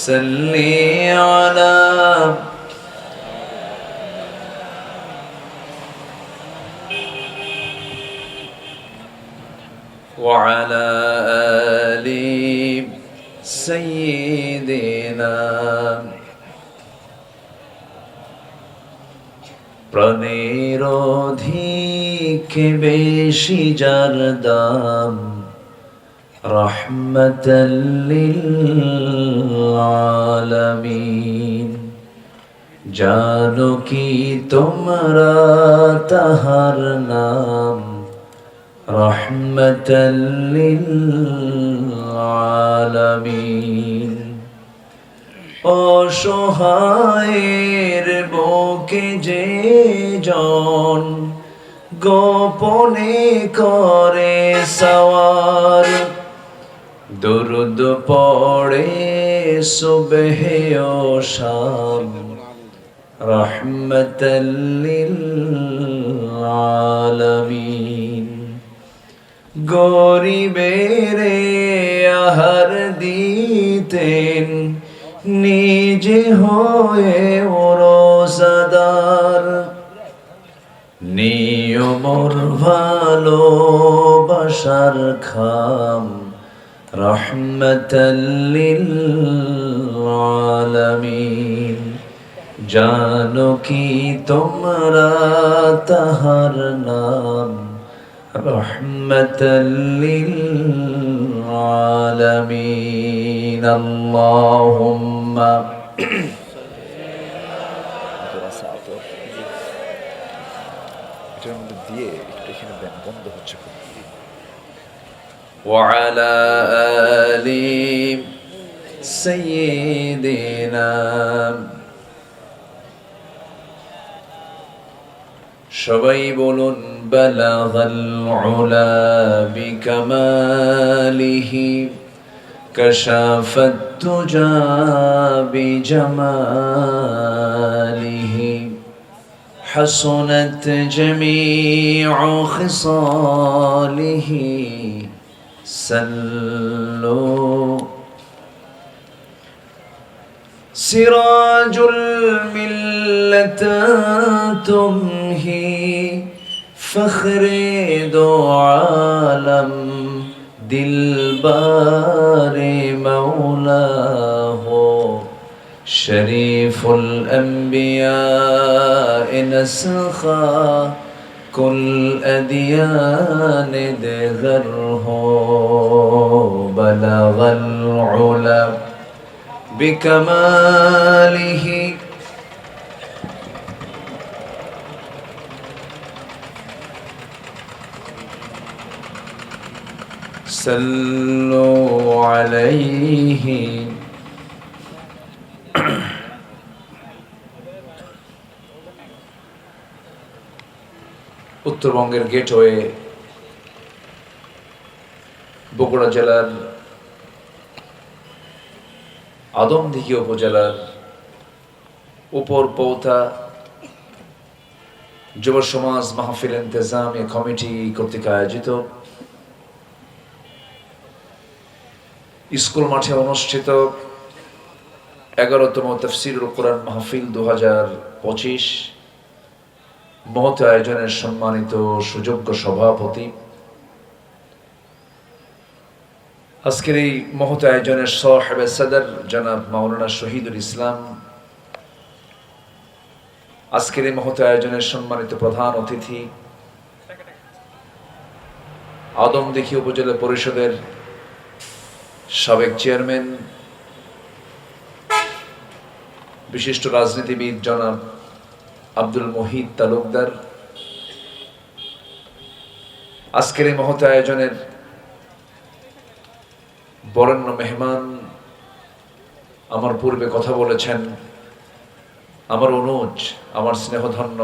সাল্লি আলা ওয়া আলা আলি সাইয়্যিদিনা প্রাণের অধিক বেশি যার দাম রহমতাল লিল আলামিন জানো কি তোমরা তাহার নাম রহমতাল লিল আলামিন ও অসহায়ের বুকে যে জন গোপনে করে সওয়ার, দরুদ পড়ে সুবহে ও শাম, রহমতাল লিল আলামিন। গরিবের আহার দিতেন নিজে হয়ে রোজাদার, নিয়মর ভালোবাসার খাম, রহমতাল লিল আলামিন। জানো কি তোমরা তাহার নাম, রহমতাল লিল আলামিন। আল্লাহুম্মা وعلى آل سيدنا সবাই বলুন বালাগাল উলা বিকামালিহি কাশাফাত তুজা বিজামালিহি حسنت جميع خصاله صلوا سراج الملة تمهي فخر دو عالم دلبار مولاه شريف الأنبياء نسخا كل أديان دغره بلغ العلا بكماله صلوا عليه উত্তরবঙ্গের গেটওয়ে বগুড়া জেলার আদমদীঘি উপজেলার উপর পৌথা যুব সমাজ মাহফিল ইন্তেজামিয়া কমিটি কর্তৃক আয়োজিত স্কুল মাঠে অনুষ্ঠিত 11তম তাফসীরুল কোরআন মাহফিল 2025 মহৎ আয়োজনের সম্মানিত সুযোগ্য সভাপতি, আজকের এই মহৎ আয়োজনের সাহেবে সদর জনাব মাওলানা শহীদুল ইসলাম, আজকের এই মহৎ আয়োজনের সম্মানিত প্রধান অতিথি আদমদীঘি উপজেলা পরিষদের সাবেক চেয়ারম্যান বিশিষ্ট রাজনীতিবিদ জনাব আব্দুল মুহিত তালুকদার, আজকের এই মহৎ আয়োজনের বরেণ্য মেহমান, আমার পূর্বে কথা বলেছেন আমার অনুজ, আমার স্নেহধন্য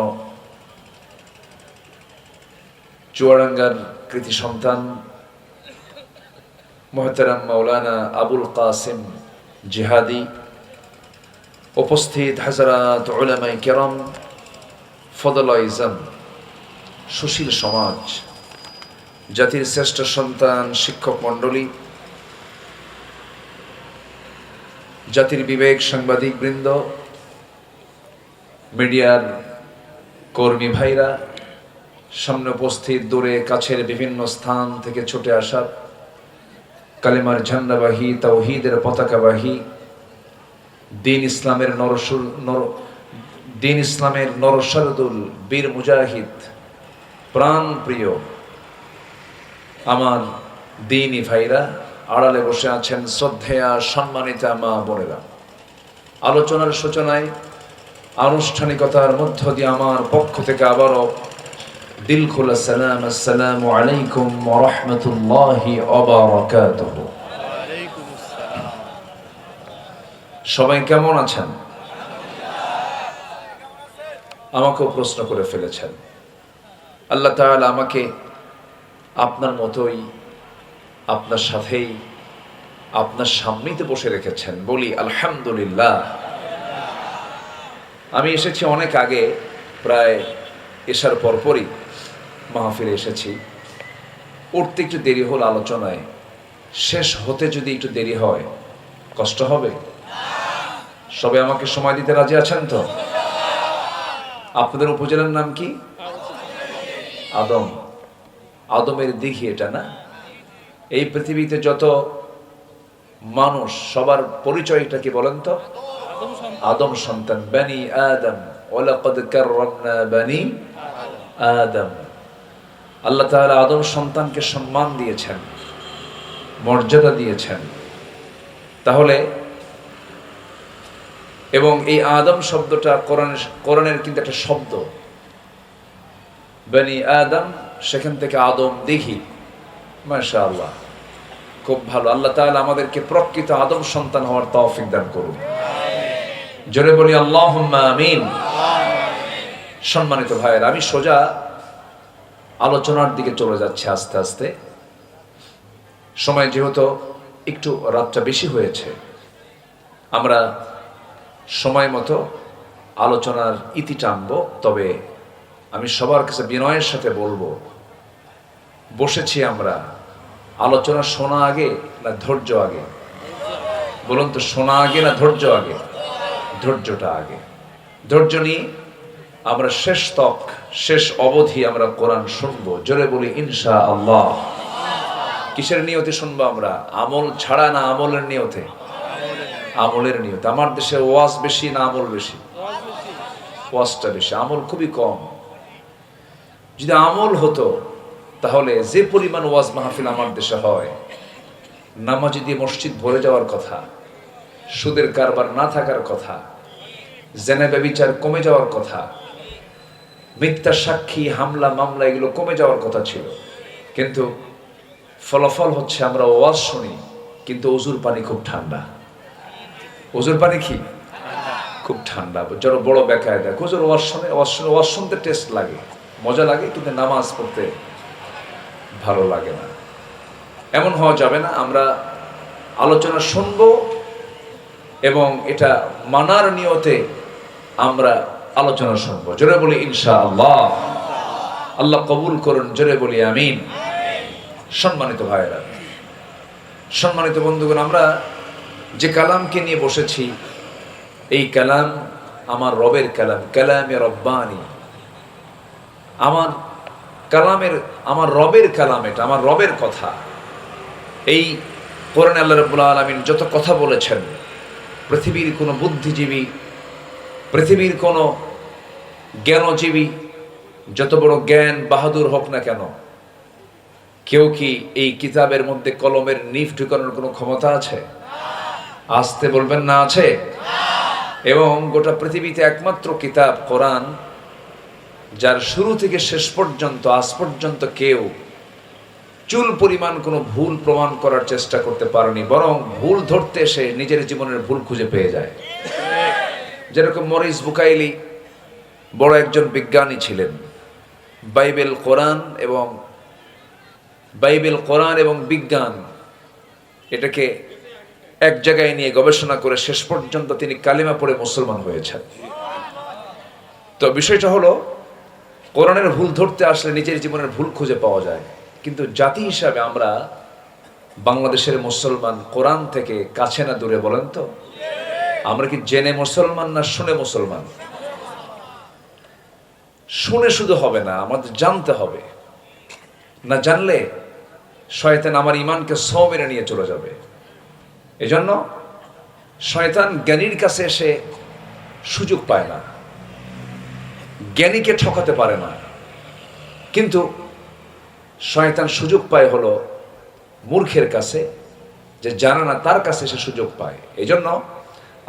চুয়াডাঙ্গার কৃতি সন্তান মুহতারাম মাওলানা আবুল কাসিম জিহাদি, উপস্থিত হাজারাত উলামায়ে কেরাম, ফদলাইজম, সুশীল সমাজ, জাতির শ্রেষ্ঠ সন্তান শিক্ষক মণ্ডলী, জাতির বিবেক সাংবাদিক বৃন্দ, মিডিয়ার কর্মী ভাইরা, সামনে উপস্থিত দূরে কাছের বিভিন্ন স্থান থেকে ছুটে আসা কালিমার ঝান্ডাবাহী, তাওহীদের পতাকাবাহী, দিন ইসলামের নরসারদুল বীর মুজাহিদ, প্রাণ প্রিয় আমার দিনী ভাইরা, আড়ালে বসে আছেন শ্রদ্ধেয়া সম্মানিতা মা বোনেরা, আলোচনার সূচনায় আনুষ্ঠানিকতার মধ্য দিয়ে আমার পক্ষ থেকে আবারও দিল খোলা সালাম, আসসালামু আলাইকুম ওয়া রাহমাতুল্লাহি ওয়া বারাকাতুহু। সবাই কেমন আছেন? আমাকেও প্রশ্ন করে ফেলেছেন। আল্লাহ তাআলা আমাকে আপনার মতোই, আপনার সাথেই, আপনার সামনেই তো বসে রেখেছেন। বলি আলহামদুলিল্লাহ। আমি এসেছি অনেক আগে, প্রায় এশার পরপরই মাহফিলে এসেছি। উঠতে একটু দেরি হল আলোচনায়, শেষ হতে যদি একটু দেরি হয় কষ্ট হবে? সবাই আমাকে সময় দিতে রাজি আছেন তো? আপনাদের উপজেলার নাম কি? আদম। আদমের দিঘি এটা না? এই পৃথিবীতে যত মানুষ সবার পরিচয়টা কি বলেন তো? আদম সন্তান, বনি আদম, ওয়ালাকাদ কাররামনা বনি আদম। আল্লাহ তাআলা আদম সন্তানকে সম্মান দিয়েছেন, মর্যাদা দিয়েছেন। তাহলে এবং এই আদম শব্দটা কোরআনের কিন্তু একটা শব্দ, বনি আদম, সেখান থেকে আদম দিঘি। মাশাআল্লাহ, খুব ভালো। আল্লাহ তাআলা আমাদেরকে প্রকৃত আদম সন্তান হওয়ার তৌফিক দান করুন। জোরে বলি আল্লাহুম্মা আমিন। সম্মানিত ভাইয়েরা, আমি সোজা আলোচনার দিকে চলে যাচ্ছে আস্তে আস্তে। সময় যেহেতু একটু রাতটা বেশি হয়েছে, আমরা সময় মতো আলোচনার ইতি টানবো। তবে আমি সবার কাছে বিনয়ের সাথে বলবো, বসেছি আমরা, আলোচনা শোনা আগে না ধৈর্য আগে? বলুন তো, শোনা আগে না ধৈর্য আগে? ধৈর্যটা আগে। ধৈর্য নিয়ে আমরা শেষ তক, শেষ অবধি আমরা কোরআন শুনবো। জোরে বলি ইনশাআল্লাহ। কিসের নিয়তে শুনবো আমরা? আমল ছাড়া না আমলের নিয়তে? আমলের নিয়তে। আমার দেশে ওয়াজ বেশি না আমল বেশি? ওয়াজটা বেশি, আমল খুবই কম। যদি আমল হতো তাহলে যে পরিমাণ ওয়াজ মাহফিল আমার দেশে হয়, নামাজি দিয়ে মসজিদ ভরে যাওয়ার কথা, সুদের কারবার না থাকার কথা, জেনা ব্যভিচার কমে যাওয়ার কথা, মিথ্যা সাক্ষী, হামলা মামলা এগুলো কমে যাওয়ার কথা ছিল। কিন্তু ফলাফল হচ্ছে আমরা ওয়াজ শুনি, কিন্তু অজুর পানি খুব ঠান্ডা। অজুর পানি কি খুব ঠান্ডা। যারা বড় বেকায় দেখ, হুজুর ওয়াজ শুনতে টেস্ট লাগে, মজা লাগে, কিন্তু নামাজ পড়তে ভালো লাগে না। এমন হওয়া যাবে না। আমরা আলোচনা শুনবো এবং এটা মানার নিয়তে আমরা আলোচনা শুনবো। জোরে বলি ইনশাআল্লাহ। আল্লাহ কবুল করুন। জোরে বলি আমিন। সম্মানিত ভাইয়েরা, সম্মানিত বন্ধুগণ, আমরা যে কালামকে নিয়ে বসেছি, এই কালাম আমার রবের কালাম, কালামে রব্বানি। আমার কালামের, আমার রবের কালাম, এটা আমার রবের কথা। এই কোরআনে আল্লাহ রাব্বুল আলামিন যত কথা বলেছেন, পৃথিবীর কোনো বুদ্ধিজীবী, পৃথিবীর কোনো জ্ঞানজীবী, যত বড় জ্ঞান বাহাদুর হোক না কেন, কেউ কি এই কিতাবের মধ্যে কলমের নিফ ঢুকানোর কোনো ক্ষমতা আছে? আসতে বলবেন না আছে? এবং গোটা পৃথিবীতে একমাত্র কিতাব কোরআন, যার শুরু থেকে শেষ পর্যন্ত আজ পর্যন্ত কেউ চুল পরিমাণ কোনো ভুল প্রমাণ করার চেষ্টা করতে পারেনি, বরং ভুল ধরতে এসে নিজের জীবনের ভুল খুঁজে পেয়ে যায়। যেরকম মরিস বুকাইলি বড় একজন বিজ্ঞানী ছিলেন। বাইবেল কোরআন এবং বিজ্ঞান এটাকে এক জায়গায় নিয়ে গবেষণা করে শেষ পর্যন্ত তিনি কালিমা পড়ে মুসলমান হয়েছেন। তো বিষয়টা হলো, কোরআনের ভুল ধরতে আসলে নিজের জীবনের ভুল খুঁজে পাওয়া যায়। কিন্তু জাতি হিসাবে আমরা বাংলাদেশের মুসলমান কোরআন থেকে কাছে না দূরে বলেন তো? আমরা কি জেনে মুসলমান না শুনে মুসলমান? শুনে শুধু হবে না, আমাদের জানতে হবে। না জানলে শয়তান আমার ইমানকে ছো মেরে নিয়ে চলে যাবে। এজন্য শয়তান জ্ঞানীর কাছে এসে সুযোগ পায় না, জ্ঞানীকে ঠকাতে পারে না। কিন্তু শয়তান সুযোগ পায় হলো মূর্খের কাছে, যে জানে না তার কাছে সে সুযোগ পায়। এজন্য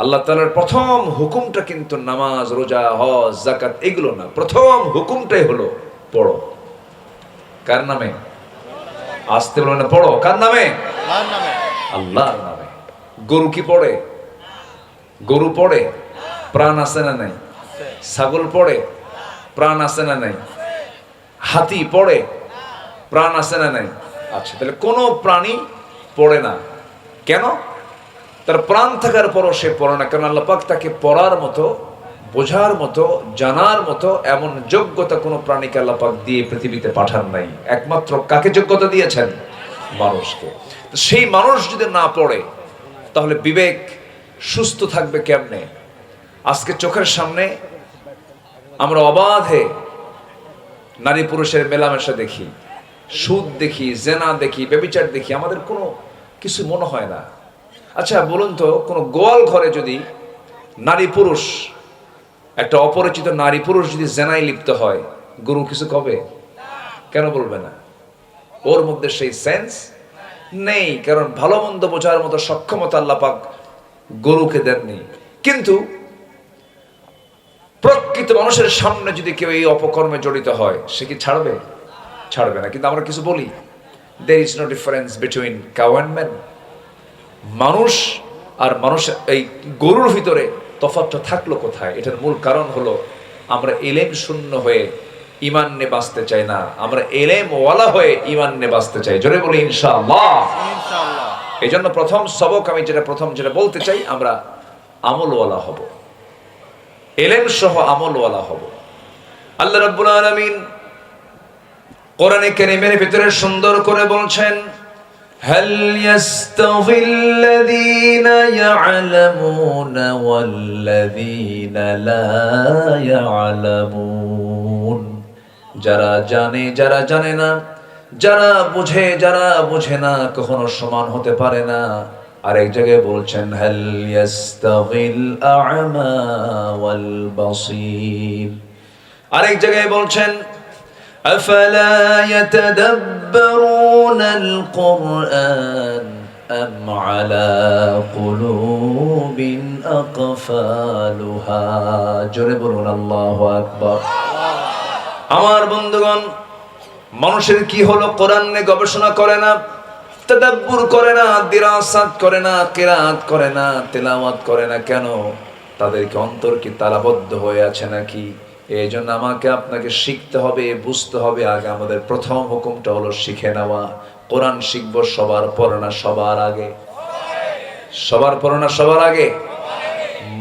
আল্লাহ তাআলার প্রথম হুকুমটা কিন্তু নামাজ, রোজা, হজ, যাকাত এগুলো না। প্রথম হুকুমটাই হলো পড়ো। কার নামে? আসতে বলো না, পড়ো। কার নামে? আল্লাহর নামে। গরু কি পড়ে? গরু পড়ে, প্রাণ আছে না নাই? ছাগল পড়ে, প্রাণ আছে না নাই? হাতি পড়ে, প্রাণ আছে না নাই? আচ্ছা, তাহলে কোনো প্রাণী পড়ে না কেন? তার প্রাণ থাকার পরও সে পড়ে না, কারণ আল্লাহ পাক তাকে পড়ার মতো, বোঝার মতো, জানার মতো এমন যোগ্যতা কোনো প্রাণীকে আল্লাহ পাক দিয়ে পৃথিবীতে পাঠান নাই। একমাত্র কাকে যোগ্যতা দিয়েছেন? মানুষকে। সেই মানুষ যদি না পড়ে তাহলে বিবেক সুস্থ থাকবে কেমনে? আজকে চোখের সামনে আমরা অবাধে নারী পুরুষের মেলামেশা দেখি, সুদ দেখি, জেনা দেখি, ব্যভিচার দেখি, আমাদের কোনো কিছু মনে হয় না। আচ্ছা বলুন তো, কোনো গোয়াল ঘরে যদি নারী পুরুষ, একটা অপরিচিত নারী পুরুষ যদি জেনায় লিপ্ত হয়, গরু কিছু কবে? কেন বলবে না? ওর মধ্যে সেই সেন্স নেই, কারণ ভালো মন্দ বোঝার মতো সক্ষমতা আল্লাহ পাক গরুকে দেননি। কিন্তু প্রকৃত মানুষের সামনে যদি কেউ এই অপকর্মে জড়িত হয়, সে কি ছাড়বে? ছাড়বে না। কিন্তু আমরা কিছু বলি, there is no difference between cow and man. মানুষ আর মানুষ, এই গরুর ভিতরে তফাৎটা থাকলো কোথায়? এটার মূল কারণ হলো আমরা এলেম শূন্য হয়ে ঈমান নিয়ে বাঁচতে চাই না, আমরা এলেম ওয়ালা হয়ে ঈমান নিয়ে বাঁচতে চাই। জোরে বলি ইনশাআল্লাহ। ইনশাআল্লাহ। এই জন্য প্রথম সবক আমি যেটা বলতে চাই, আমরা আমলওয়ালা হব, এলেম সহ আমলওয়ালা হব। আল্লাহ রাব্বুল আলামিন কোরআনে কারীমের ভিতরে সুন্দর করে বলছেন, হাল ইয়াস্তাভিল্লাযীনা ইয়া'লামুনা ওয়াল্লাযীনা লা ইয়া'লামুন। যারা জানে, যারা জানে না, যারা বুঝে, যারা বুঝে না, কখনো সমান হতে পারে না। আরেক জায়গায় বলছেন, হাল ইয়াস্তাভিল আ'মা ওয়াল বাসীর। আরেক জায়গায় বলছেন, আফালা ইয়াতাদাব্বারুনাল কুরআন আম আলা কুলুবিন আকফালুহা। জোরে বলুন আল্লাহু আকবার। আমার বন্ধুগণ, মানুষের কি হলো? কোরআন নিয়ে গবেষণা করে না, তাদাব্বুর করে না, দিরাসাত করে না, কিরাত করে না, তেলাওয়াত করে না। কেন? তাদেরকে অন্তর কি তালাবদ্ধ হয়ে আছে নাকি? এই জন্য আমাকে আপনাকে শিখতে হবে, বুঝতে হবে। আগে আমাদের প্রথম হুকুমটা হলো শিখে নেওয়া। কোরআন শিখবো সবার পরে না সবার আগে? সবার পরে না সবার আগে?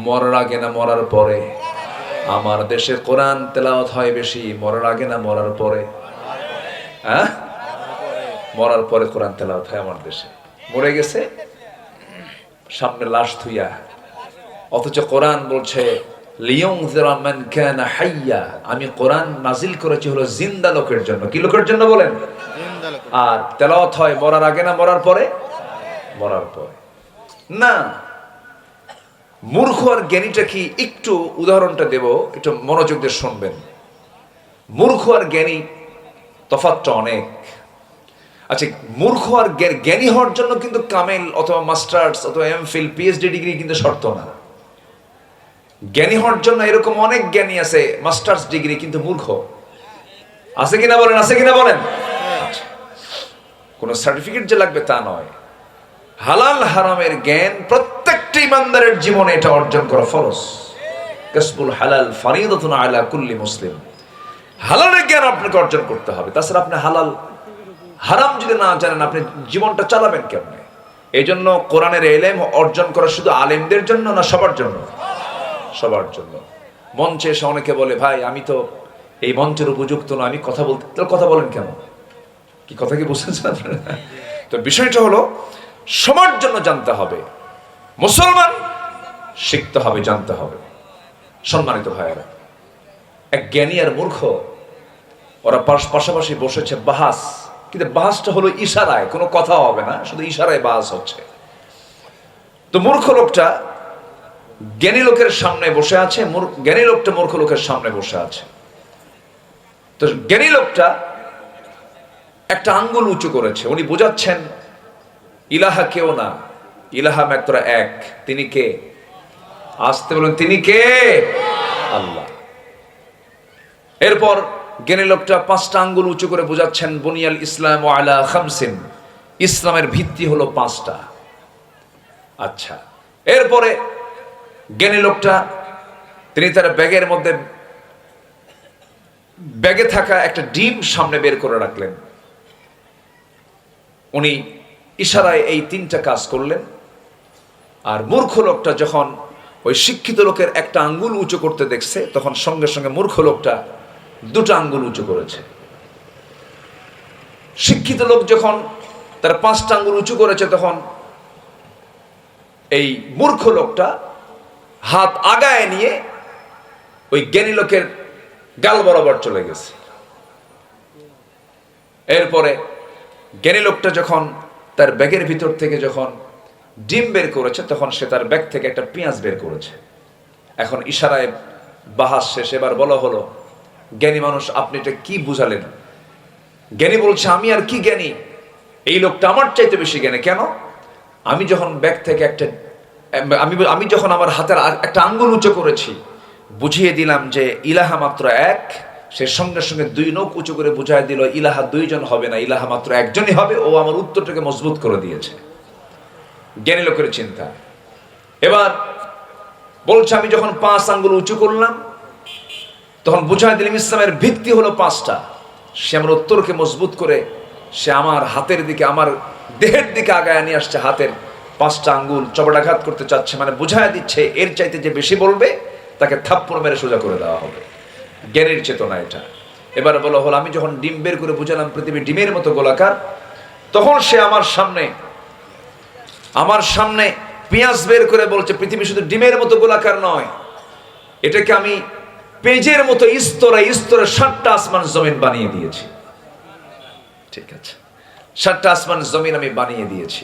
মরার আগে না মরার পরে? আমার দেশে কোরআন তেলাওয়াত হয় বেশি মরার আগে না মরার পরে? হ্যাঁ, মরার পরে কোরআন তেলাওয়াত হয় আমার দেশে। মরে গেছে, সামনে লাশ থুইয়া, অথচ কোরআন বলছে লিয়ুনযিরা মান কানা হাইয়া। আমি কোরআন নাজিল করেছি হলো জিন্দা লোকের জন্য। কি লোকের জন্য বলেন? জিন্দা লোকের। আর তেলাওয়াত হয় মরার আগে না মরার পরে? মরার পরে না। মূর্খ আর জ্ঞানীটা কি? একটু উদাহরণটা দেব, একটু মনোযোগ দিয়ে শুনবেন। মূর্খ আর জ্ঞানী তফাৎটা অনেক। আচ্ছা, মূর্খ আর জ্ঞানী হওয়ার জন্য কিন্তু কামেল অথবা মাস্টার্স অথবা এমফিল পিএইচডি ডিগ্রি কিন্তু শর্ত না। জ্ঞানী হওয়ার জন্য এরকম অনেক জ্ঞানী আছে মাস্টার্স ডিগ্রি, কিন্তু মূর্খ আছে কিনা বলেন? আছে কিনা বলেন? কোন সার্টিফিকেট যে লাগবে তা নয়। হালাল হারামের জ্ঞান প্রত্যেকটা ইমানদারের জীবনে এটা অর্জন করা ফরজ। কাসবুল হালাল ফারিদাতুন আলা কুল্লি মুসলিম। হালালের জ্ঞান আপনাকে অর্জন করতে হবে। তাছাড়া আপনি হালাল হারাম যদি না জানেন, আপনি জীবনটা চালাবেন কেমনে? এই জন্য কোরআনের ইলম অর্জন করা শুধু আলেমদের জন্য না, সবার জন্য? সবার জন্য। মঞ্চে এসে অনেকে বলে, ভাই আমি তো এই মঞ্চের উপযুক্ত না, আমি কথা বলতে। তাহলে কথা বলেন কেন? কি কথা কি বুঝছেন? তো বিষয়টা হলো সবার জন্য জানতে হবে। মুসলমান শিখতে হবে, জানতে হবে। সম্মানিত ভাইয়েরা, এক জ্ঞানী আর মূর্খ ওরা পাশাপাশি বসেছে বাহাস, কিন্তু বাহাসটা হলো ইশারায়, কোনো কথা হবে না, শুধু ইশারায় বাহাস হচ্ছে। তো মূর্খ লোকটা জ্ঞানী লোকের সামনে বসে আছে, জ্ঞানী লোকটা মূর্খ লোকের সামনে বসে আছে। তো জ্ঞানী লোকটা একটা আঙ্গুল উঁচু করেছে, উনি বোঝাচ্ছেন ইলাহা কেউ না, ইলাহা মাত্র এক। তিনি কে? আসতে বলেন, তিনি কে? আল্লাহ। এরপর জ্ঞানী লোকটা 5টা আঙ্গুল উঁচু করে বোঝাচ্ছেন বুনিয়াল ইসলাম আলা খামসিন, ইসলামের ভিত্তি হলো 5টা। আচ্ছা, এরপরে জ্ঞানী লোকটা তিনি তার ব্যাগে থাকা একটা ডিম সামনে বের করে রাখলেন। উনি ইশারায় এই 3টা কাজ করলেন। আর মূর্খ লোকটা যখন ওই শিক্ষিত লোকের একটা আঙ্গুল উঁচু করতে দেখছে, তখন সঙ্গে সঙ্গে মূর্খ লোকটা 2টা আঙ্গুল উঁচু করেছে। শিক্ষিত লোক যখন তার 5টা আঙ্গুল উঁচু করেছে, তখন এই মূর্খ লোকটা হাত আগায় নিয়ে ওই জ্ঞানী লোকের গাল বরাবর চলে গেছে। এরপরে জ্ঞানী লোকটা যখন তার ব্যাগের ভিতর থেকে যখন ডিম বের করেছে, তখন সে তার ব্যাগ থেকে একটা পেঁয়াজ বের করেছে। এখন ইশারায় বাহাস শেষ, এবার বলা হলো, জ্ঞানী মানুষ আপনি এটা কি বুঝালেন? জ্ঞানী বলছে, আমি আর কি জ্ঞানী, এই লোকটা আমার চাইতে বেশি জ্ঞানী। কেন? আমি যখন ব্যাগ থেকে আমি যখন আমার হাতের একটা আঙ্গুল উঁচু করেছি, বুঝিয়ে দিলাম যে ইলাহা মাত্র এক, সে সঙ্গে সঙ্গে 2 নখ উঁচু করে বুঝাই দিল ইলাহা 2 জন হবে না, ইলাহা মাত্র একজনই হবে। ও আমার উত্তরটাকে মজবুত করে দিয়েছে। জ্ঞানী লোকের চিন্তা। এবার বলছে, আমি যখন 5 আঙ্গুল উঁচু করলাম, তখন বুঝাই দিলাম ইসলামের ভিত্তি হলো 5টা। সে আমার উত্তরকে মজবুত করে সে আমার হাতের দিকে, আমার দেহের দিকে আগায় নিয়ে আসছে। হাতের 5টা আঙ্গুল চপটাঘাত করতে চাচ্ছে, মানে বুঝাই দিচ্ছে এর চাইতে যে বেশি বলবে তাকে থাপ্পড় মেরে সোজা করে দেওয়া হবে। জ্ঞানের চেতনা এটা। এবার বলা হলো, আমি যখন ডিম বের করে বুঝালাম পৃথিবী ডিমের মতো গোলাকার, তখন সে আমার সামনে পেঁয়াজ বের করে বলছে পৃথিবী শুধু ডিমের মতো গোলাকার নয়, এটাকে আমি পেঁজের মতো স্তরে স্তরে 7টা আসমান জমিন বানিয়ে দিয়েছি। ঠিক আছে, 7টা আসমান জমিন আমি বানিয়ে দিয়েছি।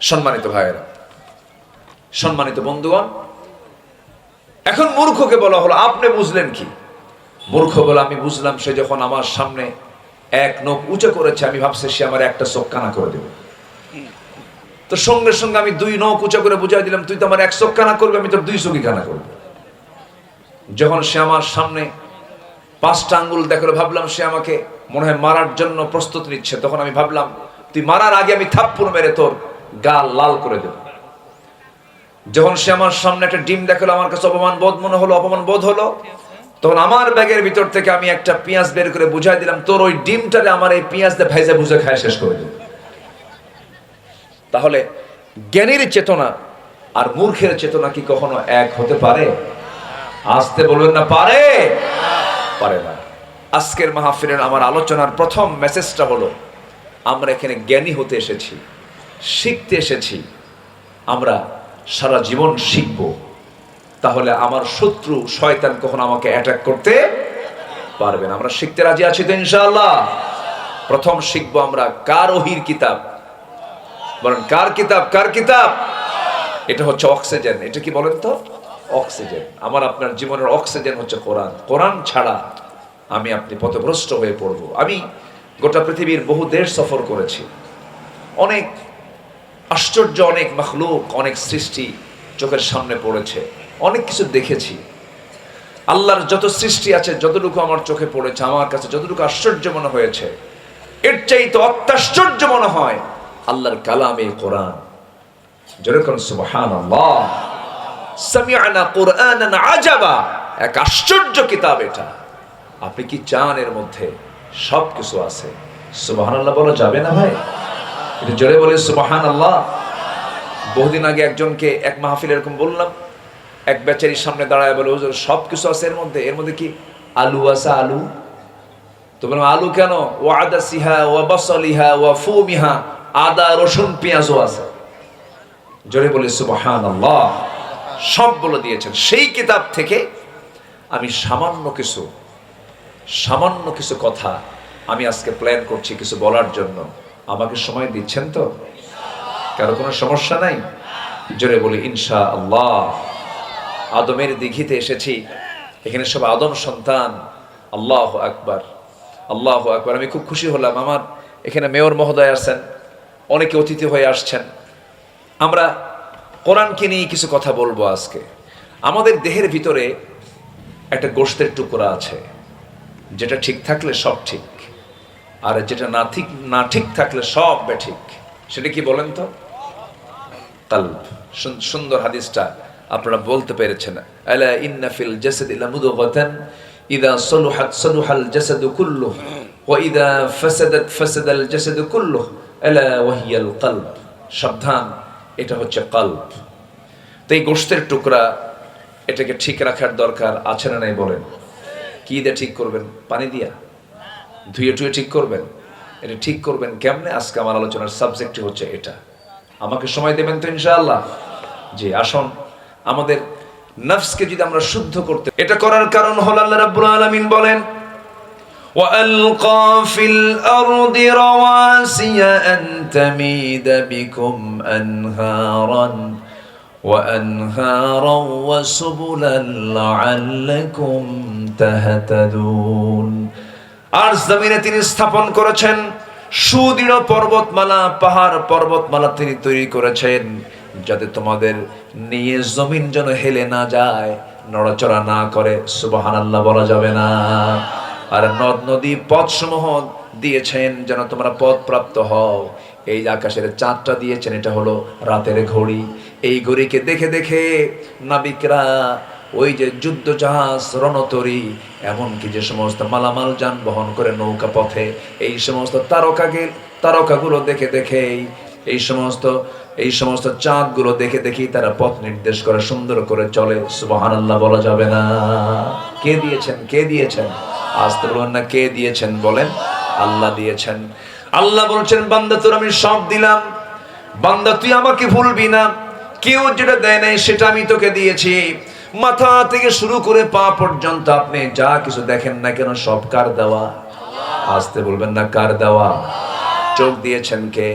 সম্মানিত ভাইয়েরা, সম্মানিত বন্ধুগণ, এখন মূর্খকে বলা হলো, আপনি বুঝলেন কি? মূর্খ বলে, আমি বুঝলাম সে যখন আমার সামনে 1 নখ উঁচু করেছে, আমি ভাবছি সে আমার একটা চোখ কানা করে দেবে। তো সঙ্গে সঙ্গে আমি 2 নখ উঁচু করে বুঝাই দিলাম, তুই তো আমার 1 চোখ কানা করবে, আমি তোর 2 চোখই কানা করবো। যখন সে আমার সামনে 5টা আঙ্গুল দেখলো, ভাবলাম সে আমাকে মনে হয় মারার জন্য প্রস্তুত নিচ্ছে। তখন আমি ভাবলাম, তুই মারার আগে আমি থাপ্পড় মেরে তোর গাল লাল করে দেব। যখন সে আমার সামনে একটা ডিম দেখলো, আমার কাছে অপমান বোধ হলো, তখন আমার ব্যাগের ভিতর থেকে আমি একটা পেঁয়াজ বের করে বুঝাই দিলাম, তোর ওই ডিমটারে আমার এই পেঁয়াজ দিয়ে ভাইজা ভুজে খায় শেষ করে দেব। তাহলে জ্ঞানীর চেতনা আর মূর্খের চেতনা কি কখনো এক হতে পারে? আসতে বলবেন না, পারে? পারে না। আজকের মাহফিলের আমার আলোচনার প্রথম মেসেজটা হলো, আমরা এখানে জ্ঞানী হতে এসেছি, শিখতে এসেছি। আমরা সারা জীবন শিখব। তাহলে আমার শত্রু শয়তান কখনো আমাকে অ্যাটাক করতে পারবে না। আমরা শিখতে রাজি আছি তো ইনশাআল্লাহ? প্রথম শিখবো আমরা কার ওহীর কিতাব? বলেন, কার কিতাব? কার কিতাব? এটা হচ্ছে অক্সিজেন। এটা কি বলেন তো? অক্সিজেন। আমার আপনার জীবনের অক্সিজেন হচ্ছে কোরআন। কোরআন ছাড়া আমি আপনি পথভ্রষ্ট হয়ে পড়ব। আমি গোটা পৃথিবীর বহু দেশ সফর করেছি। অনেক আশ্চর্য, অনেক মাখলুক, অনেক সৃষ্টি চোখের সামনে পড়েছে। অনেক কিছু দেখেছি। আল্লাহর যত সৃষ্টি আছে, যতটুকু আমার চোখে পড়েছে, আমার কাছে যতটুকু আশ্চর্য মনে হয়েছে, এর চাইতে অত্যাশ্চর্য মনে হয় আল্লাহর কালামে কোরআন। যেরকম সুবহানাল্লাহ, সামি'না কুরআনান আজাবা, এক আশ্চর্য কিতাব এটা। আপনি কি চান এর মধ্যে সবকিছু আছে? সুবহানাল্লাহ বলা যাবে না ভাই? এটা জোরে বলে সুবহানাল্লাহ। বহুদিন আগে একজনকে এক মাহফিল এরকম বললাম, এক বেচারির সামনে দাঁড়ায় বলে, হুজুর সবকিছু আছে এর মধ্যে? এর মধ্যে কি আলু আছে? আলু? তো বললাম, আলু কেন? ওয়া আদাসিহা ওয়া বাসালিহা ওয়া ফুমিহা, আদা, রসুন, পেঁয়াজও আছে। জোরে বলে সুবহানাল্লাহ। সব বলে দিয়েছেন। সেই কিতাব থেকে আমি সামান্য কিছু কথা আমি আজকে প্ল্যান করছি কিছু বলার জন্য। আমাকে সময় দিচ্ছেন তো? কারো কোনো সমস্যা নাই? জোরে বলি ইনশাআল্লাহ। আদমের দিঘিতে এসেছি, এখানে সব আদম সন্তান। আল্লাহু আকবার, আল্লাহু আকবার। আমি খুব খুশি হলাম, আমার এখানে মেয়র মহোদয় আছেন, অনেকে অতিথি হয়ে আসছেন। আমরা কোরআনকে নিয়ে কিছু কথা বলবো আজকে। আমাদের দেহের ভিতরে একটা গোশতের টুকরা আছে, যেটা ঠিক থাকলে সব ঠিক, আর যেটা না ঠিক থাকলে সব বেঠিক। সেটা কি বলেন তো? কালব। সুন্দর হাদিসটা আপনারা বলতে পেরেছেন, আলা ইন্না ফিল জাসাদি লামুদগাতান ইযা সালুহাত সালুহাল জাসাদু কুল্লুহু ওয়া ইযা ফাসাদাত ফাসাদাল জাসাদু কুল্লুহু আলা ওয়া হিয়াল কলব। সাবধান, এটা হচ্ছে কলব। তো এই গোশতের টুকরা, এটাকে ঠিক রাখার দরকার আছে না নাই বলেন? কি দিয়ে ঠিক করবেন? পানি দিয়া ধুয়ে টুয়ে ঠিক করবেন? এটা ঠিক করবেন কেমনে? আজকে আমার আলোচনার সাবজেক্টই হচ্ছে এটা। আমাকে সময় দেবেন তো ইনশাআল্লাহ? জি, আসুন আমাদের নফসকে যদি আমরা শুদ্ধ করতে, এটা করার কারণ হলো আল্লাহ রাব্বুল আলামিন বলেন, وَأَلْقَى فِي الْأَرْضِ رَوَاسِيَ أَن تَمِيدَ بِكُمْ وَأَنْهَارًا وَسُبُلًا لَعَلَّكُمْ تَهْتَدُونَ। আর জমিনে তিনি স্থাপন করেছেন সুদৃঢ় পর্বতমালা, পাহাড় পর্বতমালা তিনি তৈরি করেছেন, যাতে তোমাদের নিয়ে জমিন যেন হেলে না যায়, নড়াচড়া না করে। সুবহানাল্লাহ বলা যাবে না? আর নদ নদী পথসমূহ দিয়েছেন যেন তোমরা পথ প্রাপ্ত হও। এই আকাশের চাঁদটা দিয়েছেন, এটা হলো রাতের ঘড়ি। এই ঘড়িকে দেখে দেখে নাবিকরা ওই যে যুদ্ধ জাহাজ, রণতরী, এমনকি যে সমস্ত মালামাল যান বহন করে নৌকা পথে, এই সমস্ত তারকাগুলো দেখে দেখেই, এই সমস্ত চাঁদগুলো দেখে দেখেই তারা পথ নির্দেশ করে, সুন্দর করে চলে। সুবহানাল্লাহ বলা যাবে না? কে দিয়েছেন? কে দিয়েছেন? আসতে বলুন না, কে দিয়েছেন বলেন? আল্লাহ দিয়েছেন। আল্লাহ বলছেন, বান্দা তোর আমি সব দিলাম, বান্দা তুই আমাকে ভুলবি না। কেউ যেটা দেয় নাই সেটা আমি তোকে দিয়েছি। মাথা থেকে শুরু করে পা পর্যন্ত আপনি যা কিছু দেখেন না কেন, সব কার দেওয়া? আসতে বলবেন না, কার দেওয়া? চোখ দিয়েছেন কে?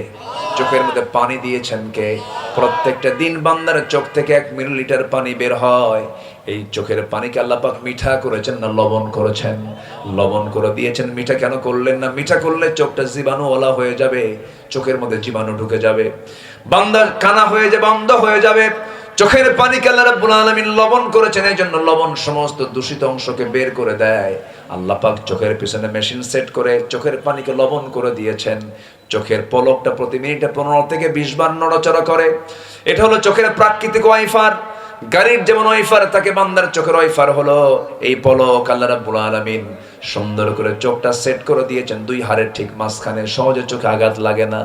চোখের মধ্যে পানি দিয়েছেন কে? প্রত্যেকটা দিন বান্দার চোখ থেকে 1 মিলিলিটার পানি বের হয়। এই চোখের পানিকে আল্লাহ পাক মিঠা করেছেন না লবণ করেছেন? লবণ করে দিয়েছেন। মিঠা কেন করলেন না? মিঠা করলে চোখটা জীবাণুওয়ালা হয়ে যাবে, চোখের মধ্যে জীবাণু ঢুকে যাবে, বান্দা কানা হয়ে যাবে, অন্ধ হয়ে যাবে। চোখের পানিকে আল্লাহ রাব্বুল আলামিন লবণ করেছেন, এই জন্য লবণ সমস্ত দূষিত অংশকে বের করে দেয়। আল্লাহ পাক চোখের পিছনে মেশিন সেট করে চোখের পানিকে লবণ করে দিয়েছেন। চোখের পলকটা প্রতি মিনিটে 15 থেকে 20 বার নড়াচড়া করে। এটা হলো চোখের প্রাকৃতিক ওয়াইফার। গাড়ির যেমন ওয়াইফার থাকে, বান্দার চোখের ওয়াইফার হলো এই পলক। আল্লাহ রাব্বুল আলামিন সুন্দর করে চোখটা সেট করে দিয়েছেন 2 হাড়ের ঠিক মাঝখানে, সহজে চোখে আঘাত লাগে না।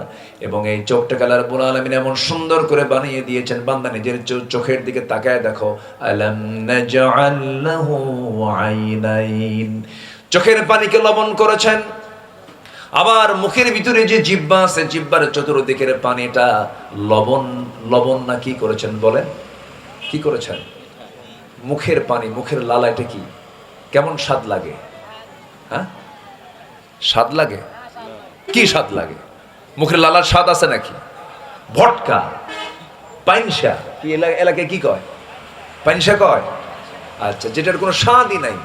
এবং এই চোখটাকে আল্লাহ রাব্বুল আলামিন এমন সুন্দর করে বানিয়ে দিয়েছেন, বান্দা নিজের চোখের দিকে তাকায় দেখো, আলাম নাজআল লাহু আইনাইন। চোখের পানিকে লবণ করেছেন। আবার মুখের ভিতরে যে জিহ্বা আছে, জিহ্বার চতুর্দিকের পানিটা লবণ না কি করেছেন বলেন? কি করেছেন? মুখের পানি, মুখের লালা, এটা কি কেমন স্বাদ লাগে? হ্যাঁ, স্বাদ লাগে? কি স্বাদ লাগে? মুখের লালার স্বাদ আছে নাকি? ভটকা, পাইনসা, কি এলাকায় কি কয়? পাইনসা কয়? আচ্ছা, যেটার কোনো স্বাদই নাই।